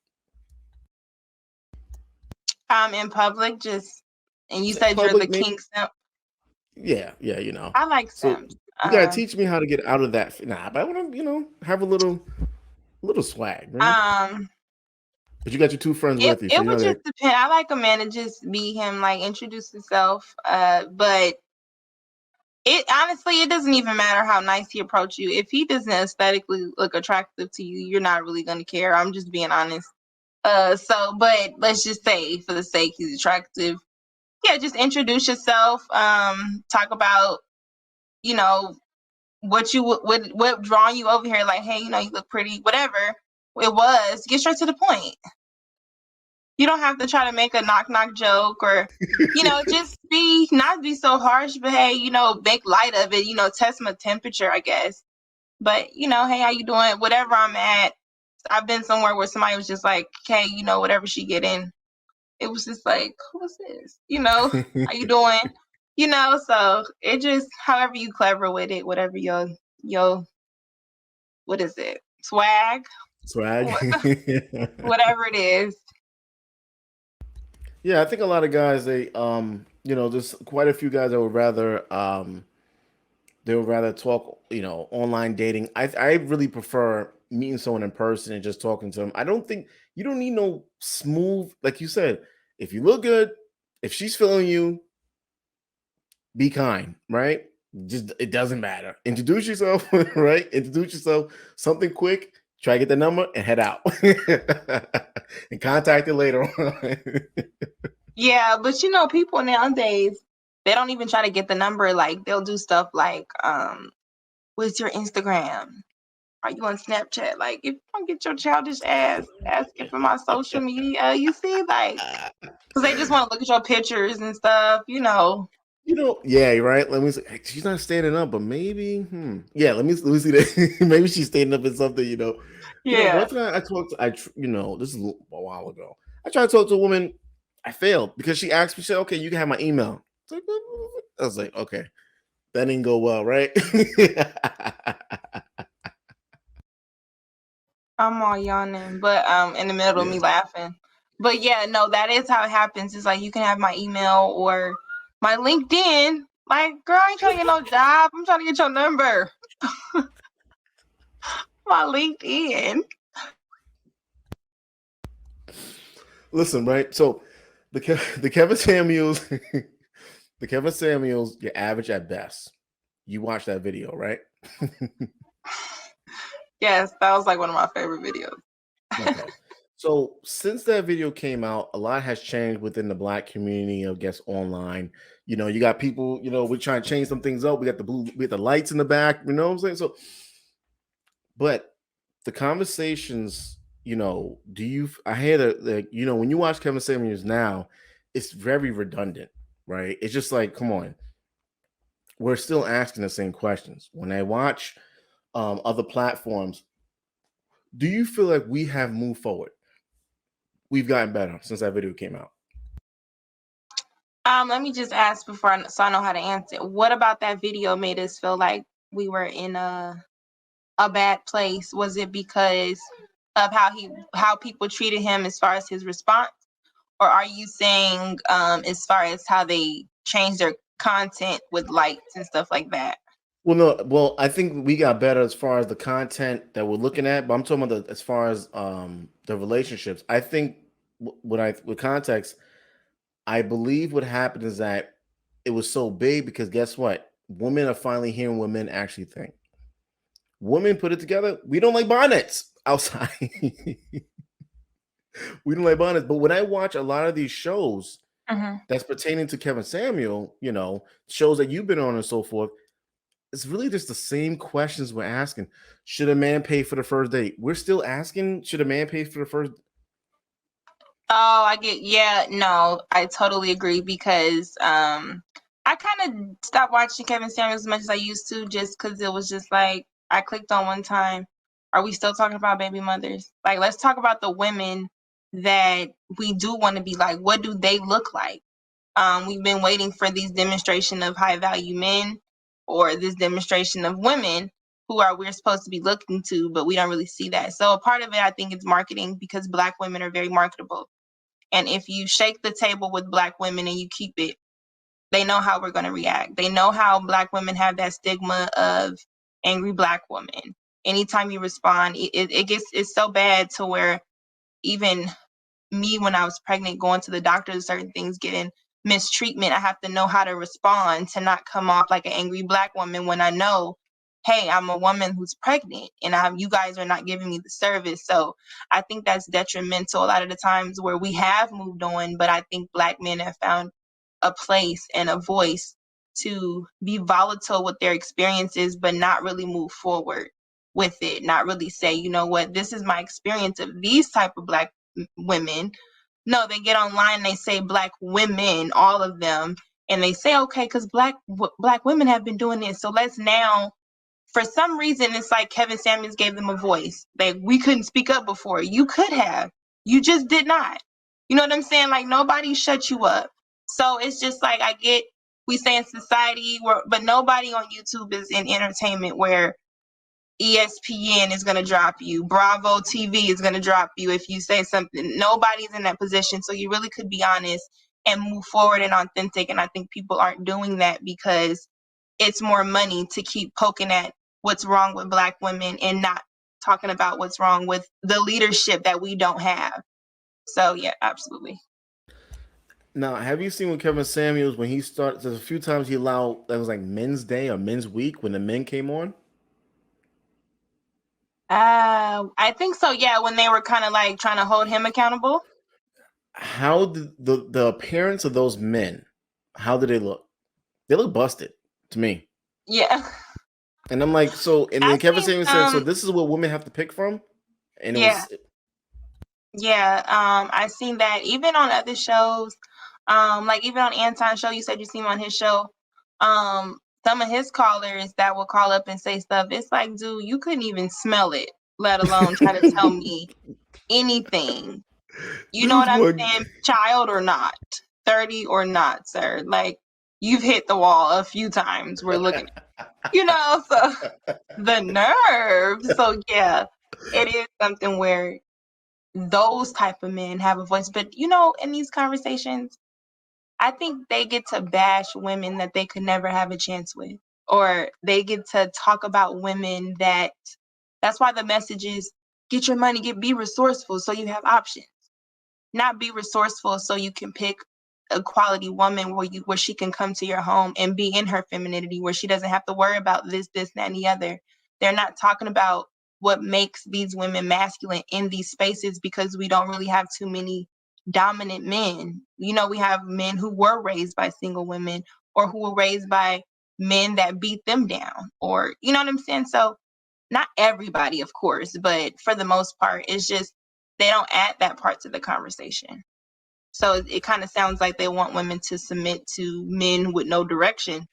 in public, and you In said you're the public, maybe. king simp. Yeah. I like So simps. you gotta teach me how to get out of that. Nah, but I want to, have a little swag, right? Um, But you got your two friends it with you, so it would just depend. I like a man to just be him, like introduce himself. But it honestly, it doesn't even matter how nice he approach you. If he doesn't aesthetically look attractive to you, you're not really gonna care. I'm just being honest. But let's just say for the sake he's attractive, yeah, just introduce yourself. Talk about, you know, what drawing you over here. Like, hey, you look pretty. Whatever it was, get straight to the point. You don't have to try to make a knock knock joke or, just not be so harsh. But hey, make light of it. Test my temperature, I guess. But hey, how you doing? Whatever I'm at. I've been somewhere where somebody was just like, hey, whatever she get in. It was just like, who's this? How you doing? So it just however you clever with it, whatever your what is it? Swag? swag. Whatever it is. Yeah, I think a lot of guys there's quite a few guys that would rather talk, online dating. I really prefer meeting someone in person and just talking to them. I don't think you don't need no smooth, like you said. If you look good, if she's feeling you, be kind, right? Just it doesn't matter. Introduce yourself, right? Introduce yourself, something quick, try to get the number and head out. And contact it later on. Yeah, but people nowadays, they don't even try to get the number. Like they'll do stuff like, what's your Instagram? Are you on Snapchat? Like, if you don't get your childish ass asking for my social media, you see, like, because they just want to look at your pictures and stuff. Yeah, right. Let me see. She's not standing up, but maybe, yeah. Let me see that. Maybe she's standing up in something. Yeah. One time I talked to, this is a while ago. I tried to talk to a woman. I failed because she asked me, she said, "Okay, you can have my email." I was like, "Okay, that didn't go well, right?" I'm all yawning, but in the middle of me Yeah. laughing. But yeah, no, that is how it happens. It's like you can have my email or my LinkedIn. Like, girl, I ain't trying to get no job. I'm trying to get your number. My LinkedIn. Listen, right? So the Kevin Samuels, the Kevin Samuels, you're average at best. You watch that video, right? Yes, that was like one of my favorite videos. Okay. So since that video came out, a lot has changed within the Black community, I guess, online. You got people, we're trying to change some things up. We got the lights in the back, you know what I'm saying? So, but the conversations, I hear that, when you watch Kevin Samuels now, it's very redundant, right? It's just like, come on, we're still asking the same questions. When I watch other platforms, do you feel like we have moved forward? We've gotten better since that video came out. Let me just ask so I know how to answer. What about that video made us feel like we were in a bad place? Was it because of how people treated him as far as his response? Or are you saying as far as how they change their content with lights and stuff like that? Well, no, well, I think we got better as far as the content that we're looking at, but I'm talking about as far as the relationships. I think with context, I believe what happened is that it was so big because guess what? Women are finally hearing what men actually think. Women put it together. We don't like bonnets outside. We don't like bonnets. But when I watch a lot of these shows that's pertaining to Kevin Samuel, shows that you've been on and so forth, it's really just the same questions we're asking. Should a man pay for the first date? We're still asking, should a man pay for the first? Oh, no, I totally agree because I kind of stopped watching Kevin Samuels as much as I used to just because it was just like I clicked on one time. Are we still talking about baby mothers? Like, let's talk about the women that we do want to be like. What do they look like? We've been waiting for these demonstration of high value men or this demonstration of women who are we're supposed to be looking to, but we don't really see that. So a part of it, I think, is marketing because Black women are very marketable. And if you shake the table with Black women and you keep it, they know how we're going to react. They know how Black women have that stigma of angry Black woman. Anytime you respond, it's so bad to where even me when I was pregnant, going to the doctor, certain things getting mistreatment, I have to know how to respond to not come off like an angry Black woman when I know, hey, I'm a woman who's pregnant and you guys are not giving me the service. So I think that's detrimental a lot of the times where we have moved on, but I think Black men have found a place and a voice to be volatile with their experiences, but not really move forward with it, not really say, you know what, this is my experience of these type of Black women. No, they get online and they say Black women, all of them, and they say, okay, because Black women have been doing this, so let's now. For some reason, it's like Kevin Samuels gave them a voice. Like, we couldn't speak up before. You could have. You just did not. You know what I'm saying? Like, nobody shut you up. So it's just like I get we say in society, but nobody on YouTube is in entertainment where ESPN is going to drop you. Bravo TV is going to drop you if you say something. Nobody's in that position. So you really could be honest and move forward and authentic. And I think people aren't doing that because it's more money to keep poking at what's wrong with Black women and not talking about what's wrong with the leadership that we don't have. So yeah, absolutely. Now, have you seen with Kevin Samuels when he started? There's a few times he allowed that was like Men's Day or Men's Week when the men came on. I think so. Yeah, when they were kind of like trying to hold him accountable. How did the appearance of those men? How did they look? They look busted to me. Yeah. And I'm like, so, and I then Kevin seen Samuels said, so this is what women have to pick from, and it yeah. was Yeah, I seen that even on other shows. Like even on Anton's show, you said you seen him on his show. Some of his callers that will call up and say stuff, it's like, dude, you couldn't even smell it, let alone try to tell me anything. You know There's what I'm one. saying? Child or not, 30 or not, sir. Like, you've hit the wall a few times. We're looking, so the nerve. So yeah, it is something where those type of men have a voice. But in these conversations, I think they get to bash women that they could never have a chance with, or they get to talk about women that's why the message is get your money, be resourceful so you have options, not be resourceful so you can pick a quality woman where she can come to your home and be in her femininity, where she doesn't have to worry about this, that, and the other. They're not talking about what makes these women masculine in these spaces, because we don't really have too many dominant men. We have men who were raised by single women, or who were raised by men that beat them down, or you know what I'm saying? So not everybody, of course, but for the most part, it's just they don't add that part to the conversation. So it kind of sounds like they want women to submit to men with no direction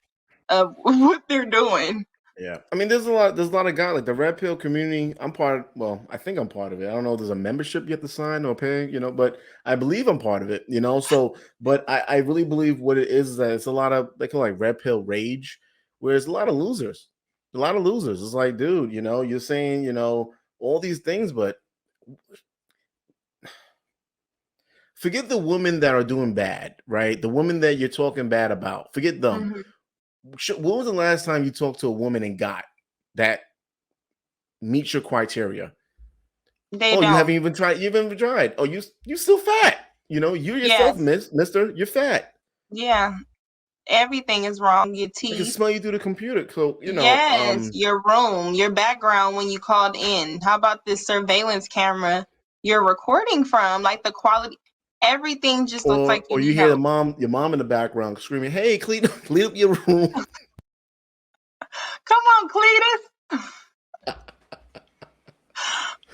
of what they're doing. Yeah, I mean, there's a lot of guys like the red pill community. I'm part. Well, I think I'm part of it. I don't know if there's a membership you have to sign or pay, but I believe I'm part of it. So, but I really believe what it is that it's a lot of, they call it like red pill rage, where it's a lot of losers. A lot of losers. It's like, dude, you're saying, all these things, but forget the women that are doing bad, right? The women that you're talking bad about, forget them. Mm-hmm. When was the last time you talked to a woman and got that meets your criteria? They Oh, you don't. haven't even tried. You haven't even tried. Oh, you still fat. You yourself, Yes. Mister. You're fat. Yeah. Everything is wrong. Your I can teeth. smell you through the computer. So Yes. Your room, your background when you called in. How about this surveillance camera you're recording from? Like the quality, everything just looks like you or you need hear help. your mom in the background screaming, "Hey, clean up your room." Come on, Cletus.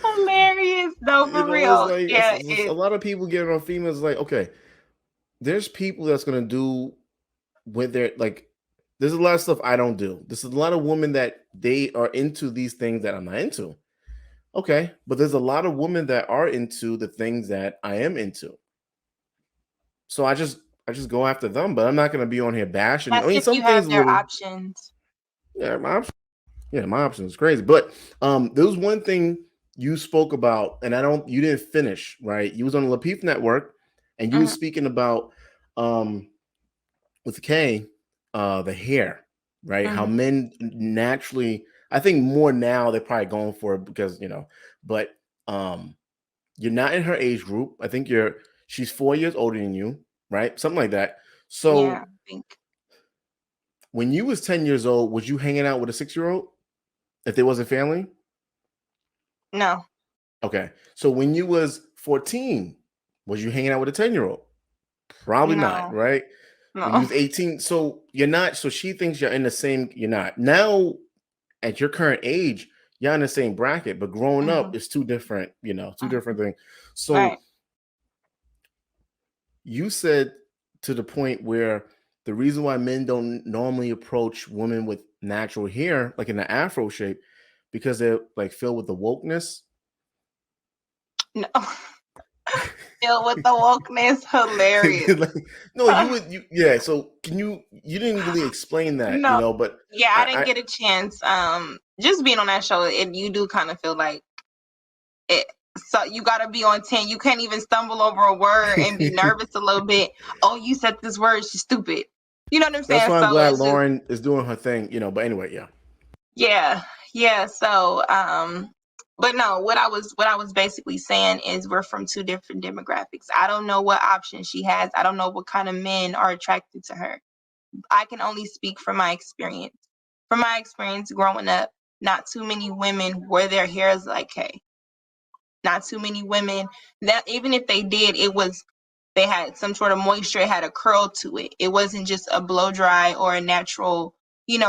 Hilarious. No, for It's real. like Yeah, it's a lot of people getting on females. Like, okay, there's people that's gonna do with their like. There's a lot of stuff I don't do. There's a lot of women that they are into these things that I'm not into. Okay, but there's a lot of women that are into the things that I am into. So I just go after them, but I'm not going to be on here bashing. I that's mean, if you some things have a their little, options. yeah, my option is crazy. But there was one thing you spoke about, and you didn't finish, right? You was on the Lapeef Network, and you was Mhm. speaking about with K, the hair, right? How Mhm. men naturally, I think more now they're probably going for it because but um you're not in her age group. I think she's 4 years older than you, right? Something like that. Yeah, So I think. when you was 10 years old, was you hanging out with a 6-year-old if there wasn't family? No. Okay. So when you was 14, was you hanging out with a 10-year-old? Probably not, No. right? When you No. was 18, so you're not, so she thinks you're in the same, you're not. Now at your current age, you're in the same bracket, but growing up Mhm. is two different, two different Mhm. things. So Right. you said to the point where the reason why men don't normally approach women with natural hair, like in the afro shape, because they're like filled with the wokeness. No. Deal with the wokeness. Hilarious. Like, no, yeah. So you didn't really explain that, No. but Yeah, I didn't I get a chance. Just being on that show, you do kind of feel like it. So you got to be on 10. You can't even stumble over a word and be nervous a little bit. Oh, you said this word. She's stupid. You know what I'm that's saying? why I'm So glad it's just, Lauren is doing her thing, but anyway, yeah. yeah, yeah. So, but no, what I was basically saying is we're from two different demographics. I don't know what options she has. I don't know what kind of men are attracted to her. I can only speak from my experience. From my experience growing up, not too many women wore their hairs like Kay. Not too many women that, even if they did, they had some sort of moisture, it had a curl to it. It wasn't just a blow dry or a natural,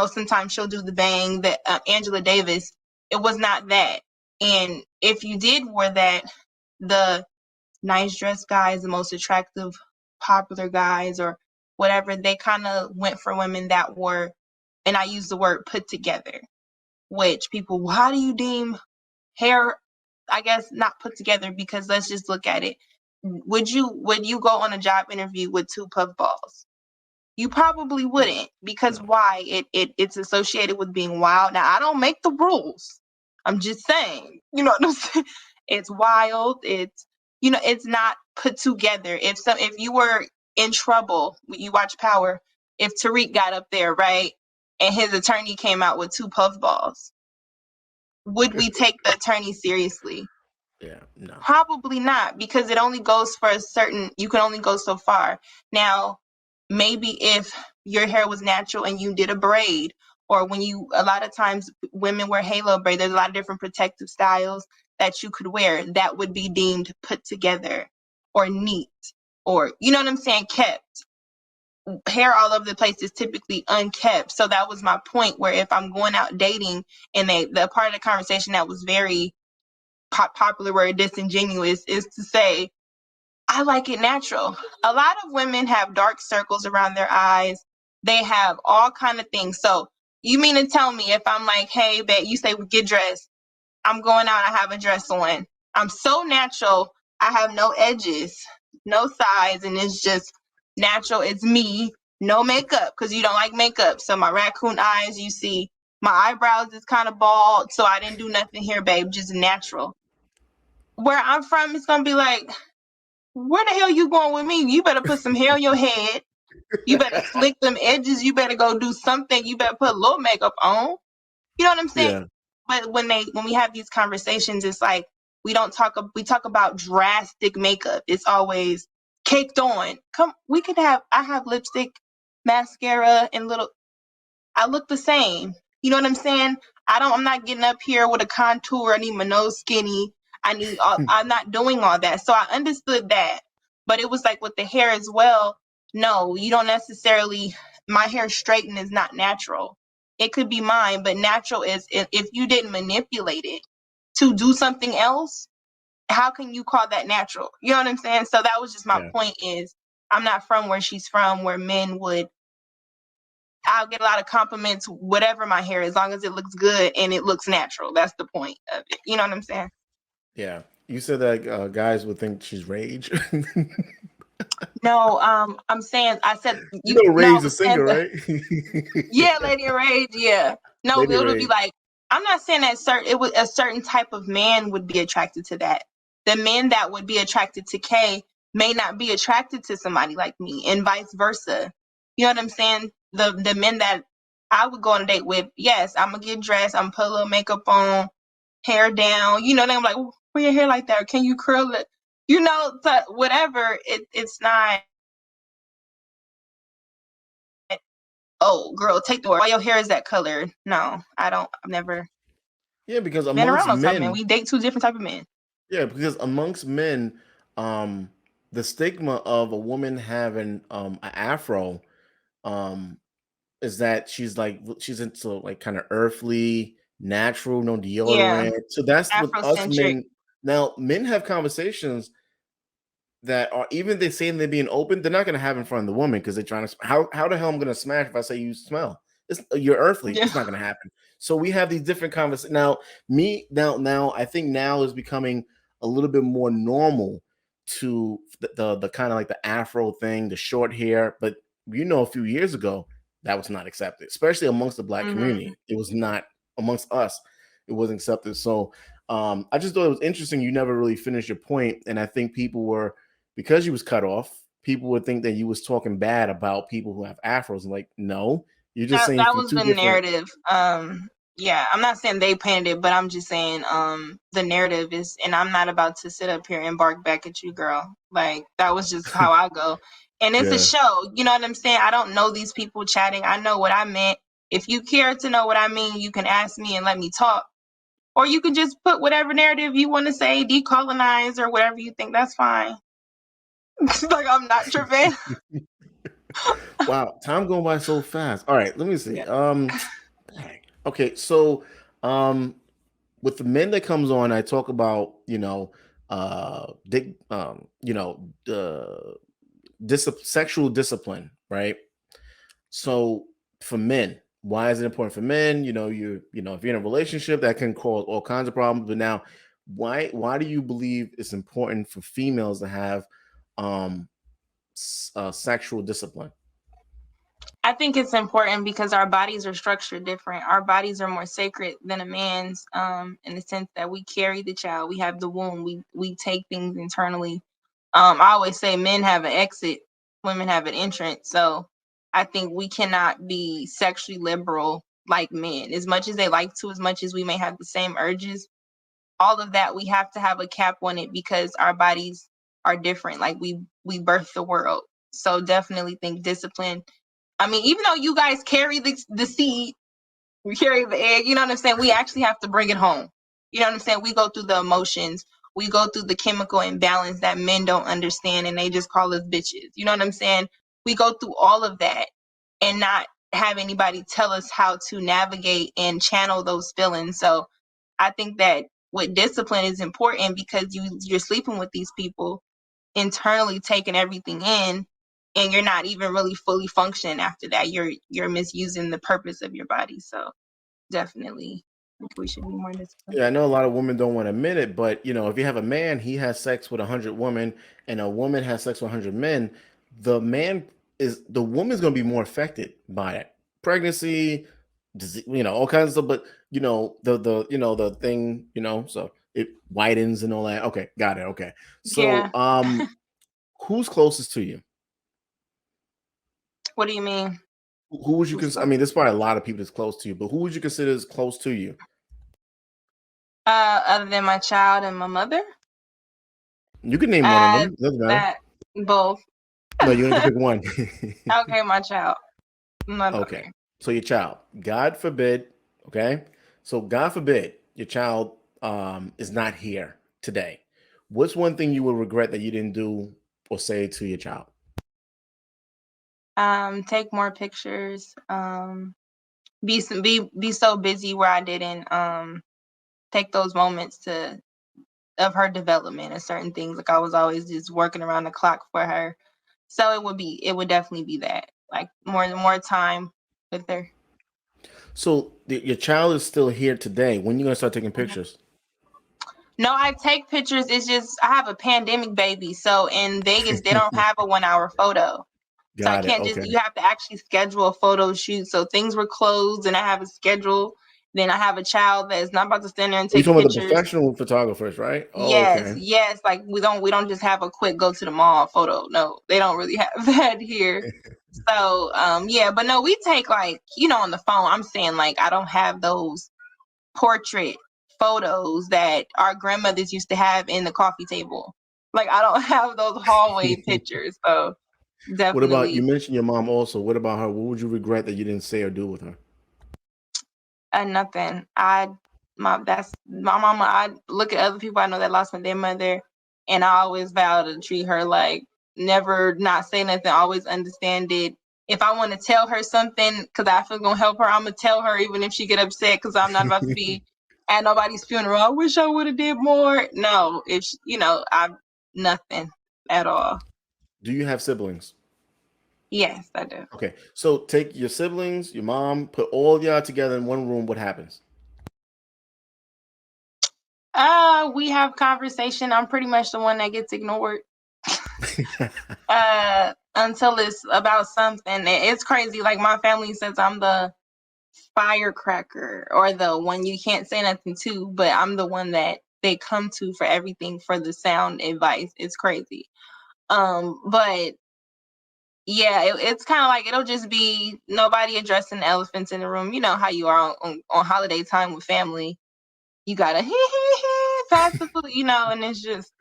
sometimes she'll do the bang that Angela Davis, it was not that. And if you did wear that, the nice dressed guy is the most attractive popular guys or whatever, they kind of went for women that were, and I use the word put together, which people, well, how do you deem hair, I guess not put together, because let's just look at it. Would you go on a job interview with 2 puff balls? You probably wouldn't, because No. why? It's associated with being wild. Now, I don't make the rules. I'm just saying, you know what I'm saying? It's wild. It's, it's not put together. If you were in trouble, you watch Power, if Tariq got up there, right, and his attorney came out with 2 puff balls, would we take the attorney seriously? Yeah, no. Probably not, because it only goes for you can only go so far. Now, maybe if your hair was natural and you did a braid, or a lot of times women wear halo braid, there's a lot of different protective styles that you could wear that would be deemed put together or neat, or, you know what I'm saying, kept. Hair all over the place is typically unkept. So that was my point, where if I'm going out dating and the part of the conversation that was very popular word disingenuous is to say, I like it natural. A lot of women have dark circles around their eyes. They have all kind of things. So you mean to tell me if I'm like, hey, babe, you say get dressed. I'm going out, I have a dress on. I'm so natural. I have no edges, no sides, and it's just natural. It's me, no makeup, because you don't like makeup. So my raccoon eyes, you see, my eyebrows is kind of bald. So I didn't do nothing here, babe, just natural. Where I'm from, it's gonna be like, where the hell you going with me? You better put some hair on your head. You better slick them edges. You better go do something. You better put a little makeup on. You know what I'm saying? Yeah. But when we have these conversations, it's like we talk about drastic makeup. It's always caked on. I have lipstick, mascara, and I look the same. You know what I'm saying? I'm not getting up here with a contour. I need my nose skinny. I'm not doing all that. So I understood that. But it was like with the hair as well. No, you don't necessarily, my hair straighten is not natural. It could be mine, but natural is if you didn't manipulate it to do something else, how can you call that natural? You know what I'm saying? So that was just my Yeah. point is I'm not from where she's from, where men would, I'll get a lot of compliments, whatever my hair, as long as it looks good and it looks natural. That's the point of it. You know what I'm saying? Yeah. You said that guys would think she's Rage. No, I'm saying, I said, You know no, I Rage the was saying singer, right? yeah, Lady Rage, yeah. No, Lady it would be Rage. like, I'm not saying that a certain type of man would be attracted to that. The men that would be attracted to Kay may not be attracted to somebody like me, and vice versa. You know what I'm saying? The men that I would go on a date with, yes, I'm gonna get dressed, I'm gonna put a little makeup on, hair down. You know, and I'm like, where your hair like that? Or can you curl it? You know, so whatever. It's not. Oh, girl, take the word. Why your hair is that color? No, I don't. I've never Yeah, because been around amongst those type of men. men, We date 2 different type of men. yeah, because amongst men, um, the stigma of a woman having an afro, um, is that she's into like kind of earthly, natural, no Yeah, deodorant. So that's what us Afrocentric. men now men have conversations that are even they saying they're being open, they're not gonna have in front of the woman because they're trying to how the hell I'm gonna smash if I say you smell? You're earthly, Yeah. it's not gonna happen. So we have these different conversations. Now I think now is becoming a little bit more normal to the kind of like the afro thing, the short hair, but a few years ago that was not accepted, especially amongst the black Hmm. community. It was not amongst us, it wasn't accepted. So I just thought it was interesting. You never really finished your point, and I think people were because you was cut off. People would think that you was talking bad about people who have afros. And like, no, you're just saying That from was two the different. narrative. Yeah, I'm not saying they painted it, but I'm just saying the narrative is, and I'm not about to sit up here and bark back at you, girl. Like that was just how I go. And it's a Yeah, show. You know what I'm saying? I don't know these people chatting. I know what I meant. If you care to know what I mean, you can ask me and let me talk. Or you can just put whatever narrative you want to say, decolonize or whatever you think. That's fine. Like I'm not tripping. wow, time going by so fast. All right, let me see. Yeah. Dang. Okay, so um, with the men that comes on, I talk about dick, sexual discipline, right? So for men, why is it important for men? You know, if you're in a relationship, that can cause all kinds of problems. But now, why do you believe it's important for females to have sexual discipline? I think it's important because our bodies are structured different. Our bodies are more sacred than a man's, in the sense that we carry the child, we have the womb, we take things internally. I always say men have an exit, women have an entrance. So I think we cannot be sexually liberal like men. As much as they like to, as much as we may have the same urges, all of that, we have to have a cap on it because our bodies are different. Like we birth the world. So definitely think discipline. I mean, even though you guys carry the seed, we carry the egg, you know what I'm saying? We actually have to bring it home. You know what I'm saying? We go through the emotions. We go through the chemical imbalance that men don't understand and they just call us bitches. You know what I'm saying? We go through all of that and not have anybody tell us how to navigate and channel those feelings. So I think that with discipline is important because you're sleeping with these people, internally taking everything in, and you're not even really fully functioning after that. You're misusing the purpose of your body. So definitely think we should be more disciplined. Yeah, I know a lot of women don't want to admit it, but if you have a man, he has sex with 100 women, and a woman has sex with 100 men. The woman's going to be more affected by it. Pregnancy, disease, all kinds of stuff. But the thing, so it widens and all that. Okay, got it. Okay, so Yeah. who's closest to you? What do you mean? Who would you consider? I mean, there's probably a lot of people that's close to you, but who would you consider is close to you? Other than my child and my mother? You can name one of them. Doesn't matter. That both. No, you only can pick one. Okay, my child. My Okay. daughter. So your child, God forbid, okay? So God forbid your child is not here today. What's one thing you would regret that you didn't do or say to your child? Take more pictures. Be so busy where I didn't take those moments of her development and certain things. Like I was always just working around the clock for her. So it would definitely be that. Like more time with her. So your child is still here today. When you gonna start taking Mhm. pictures? No, I take pictures. It's just I have a pandemic baby. So in Vegas they don't have a 1 hour photo. So I Got it. can't just, Okay. you have to actually schedule a photo shoot. So things were closed and I have a schedule. Then I have a child that is not about to stand there and You take talking about the pictures. professional photographers, right? Oh, Yes, okay. yes. Like we don't just have a quick go to the mall photo. No, they don't really have that here. So yeah, but no, we take like, on the phone. I'm saying like I don't have those portrait photos that our grandmothers used to have in the coffee table. Like I don't have those hallway pictures. So What about, you definitely mentioned your mom also? What about her? What would you regret that you didn't say or do with her? nothing. That's my mama. I look at other people I know that lost their mother, and I always vow to treat her like never not say nothing, always understand it. If I want to tell her something because I feel gonna help her, I'm gonna tell her even if she get upset because I'm not about to be at nobody's funeral. I wish I would have did more. No, it's I nothing at all. Do you have siblings? Yes, I do. Okay, so take your siblings, your mom, put all y'all together in one room. What happens? We have conversation. I'm pretty much the one that gets ignored. Until it's about something. It's crazy. Like my family says I'm the firecracker or the one you can't say nothing to, but I'm the one that they come to for everything for the sound advice. It's crazy. But yeah, it's kind of like it'll just be nobody addressing the elephants in the room. You know how you are on holiday time with family. You gotta pass the food, and it's just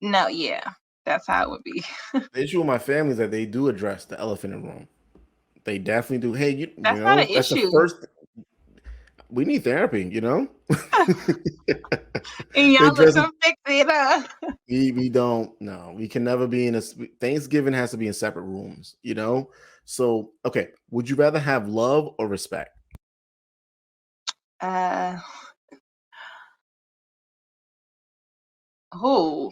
no, yeah, that's how it would be. The issue with my family is that they do address the elephant in the room. They definitely do. Hey, That's not an that's the issue. first. We need therapy. And They y'all look address it. come fix it. We don't. No, we can never be in a. Thanksgiving has to be in separate rooms. So okay, would you rather have love or respect? Uh, who?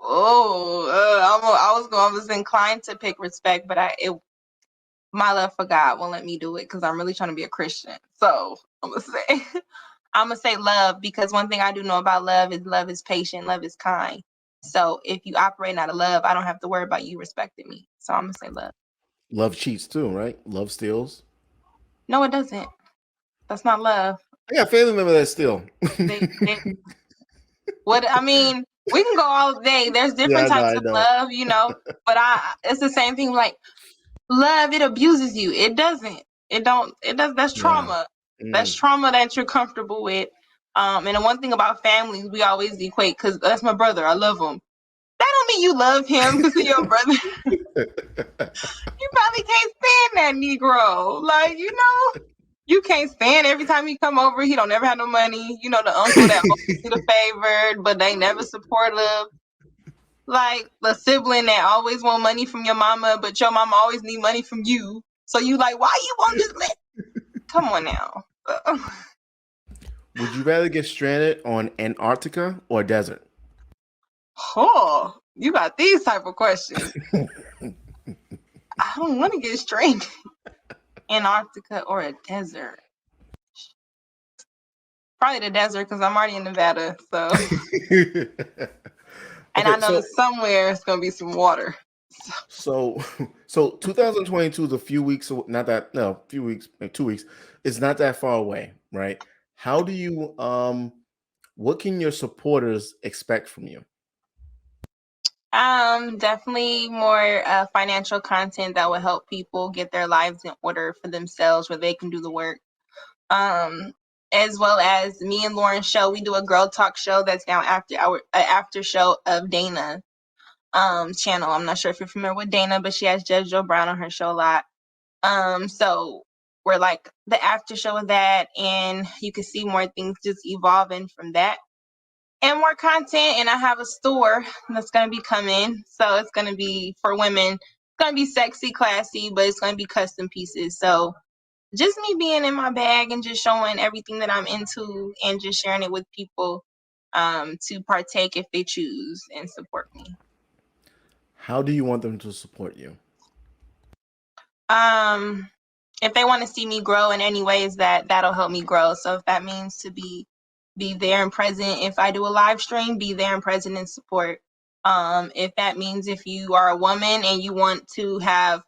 I was inclined to pick respect, but my love for God won't let me do it because I'm really trying to be a Christian. So I'm gonna say I'm gonna say love, because one thing I do know about love is patient, love is kind. So if you operate out of love, I don't have to worry about you respecting me. So I'm gonna say love. Love cheats too, right? Love steals. No, it doesn't. That's not love. I got a family member that steal. They what I mean, we can go all day. There's Yeah, different I know, types I of know. love, but it's the same thing. Like love, it abuses you. It doesn't. It don't. It does. That's Yeah. trauma. That's Mm. trauma that you're comfortable with. And the one thing about families, we always equate, because that's my brother. I love him. That don't mean you love him because he's your brother. You probably can't stand that Negro. Like, you can't stand every time he come over, he don't never have no money. You know, the uncle that always be the favored, but they never supportive. Like the sibling that always want money from your mama, but your mama always need money from you. So you like, why you won't just let? Come on now. Would you rather get stranded on Antarctica or desert? Oh, you got these type of questions. I don't want to get stranded. Antarctica or a desert? Probably the desert, because I'm already in Nevada. So, and I Okay, know that somewhere it's gonna be some water. so 2022 is a few weeks, not that, no, a few weeks, like 2 weeks. It's not that far away, right? How do you what can your supporters expect from you? Definitely more financial content that will help people get their lives in order for themselves, where they can do the work. As well as me and Lauren's show, we do a girl talk show that's now after our after show of Dana channel. I'm not sure if you're familiar with Dana, but she has Judge Joe Brown on her show a lot. So we're like the after show of that, and you can see more things just evolving from that, and more content. And I have a store that's gonna be coming, so it's gonna be for women. It's gonna be sexy, classy, but it's gonna be custom pieces. So just me being in my bag and just showing everything that I'm into and just sharing it with people to partake if they choose and support me. How do you want them to support you? Um, if they want to see me grow in any ways, that'll help me grow. So if that means to be there and present, if I do a live stream, be there and present and support. If that means if you are a woman and you want to have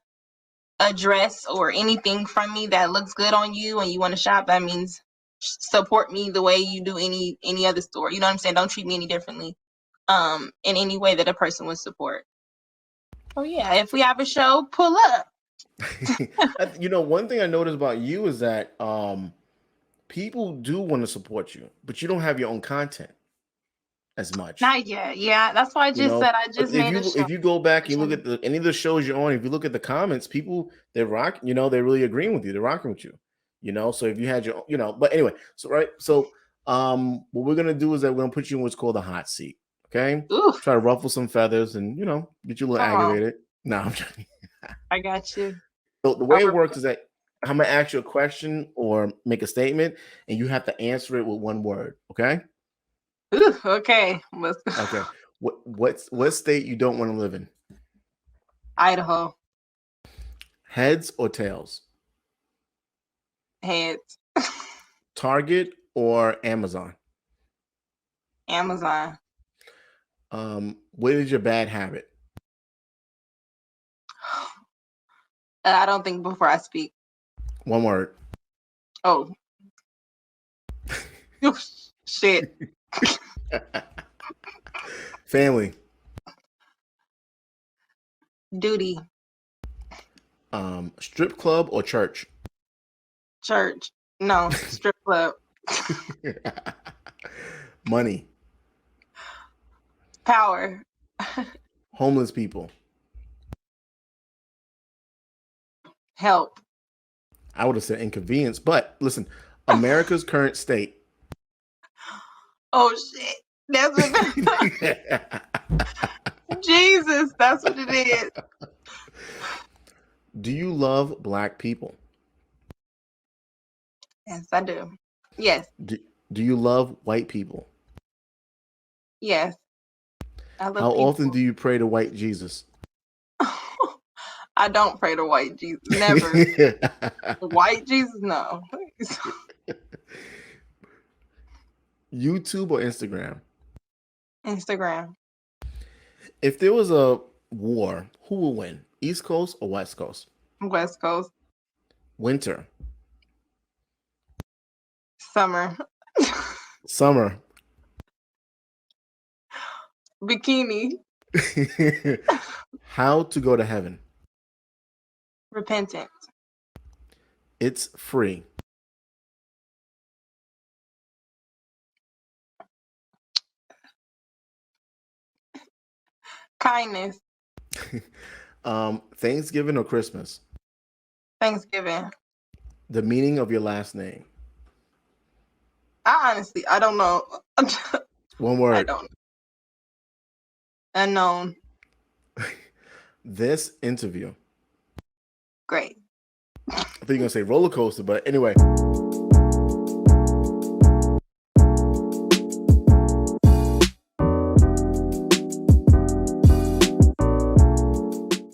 a dress or anything from me that looks good on you and you want to shop, that means support me the way you do any other store. You know what I'm saying? Don't treat me any differently in any way that a person would support. Oh yeah, if we have a show, pull up. One thing I noticed about you is that people do want to support you, but you don't have your own content as much. Not yet. Yeah, that's why I just said I But just made a show. if you go back and look at any of the shows you're on, if you look at the comments, people, they're rocking, they're really agreeing with you, they're rocking with you. So if you had your, but anyway, so what we're gonna do is that we're gonna put you in what's called a hot seat. Okay. Oof. Try to ruffle some feathers and get you a little aggravated. No, I'm joking. I got you. So the way it works is that I'm gonna ask you a question or make a statement, and you have to answer it with one word. Okay. Ooh, okay. Okay. What state you don't want to live in? Idaho. Heads or tails? Heads. Target or Amazon? Amazon. What is your bad habit? I don't think before I speak. One word. Oh. Shit. Family. Duty. Strip club or church? Church. No, strip club. Money. Power. Homeless people. Help. I would have said inconvenience, but listen, America's current state. Oh shit. That's what Jesus, that's what it is. Do you love Black people? Yes, I do. Yes. Do you love white people? Yes. I love How often people. do you pray to white Jesus? I don't pray to white Jesus. Never. White Jesus, no. YouTube or Instagram? Instagram. If there was a war, who will win? East Coast or West Coast? West Coast. Winter. Summer. Summer. Bikini. How to go to heaven? Repentance. It's free. Kindness. Thanksgiving or Christmas? Thanksgiving. The meaning of your last name? I don't know. One word. I don't know. Unknown. This interview. Great. I think you're gonna say roller coaster, but anyway.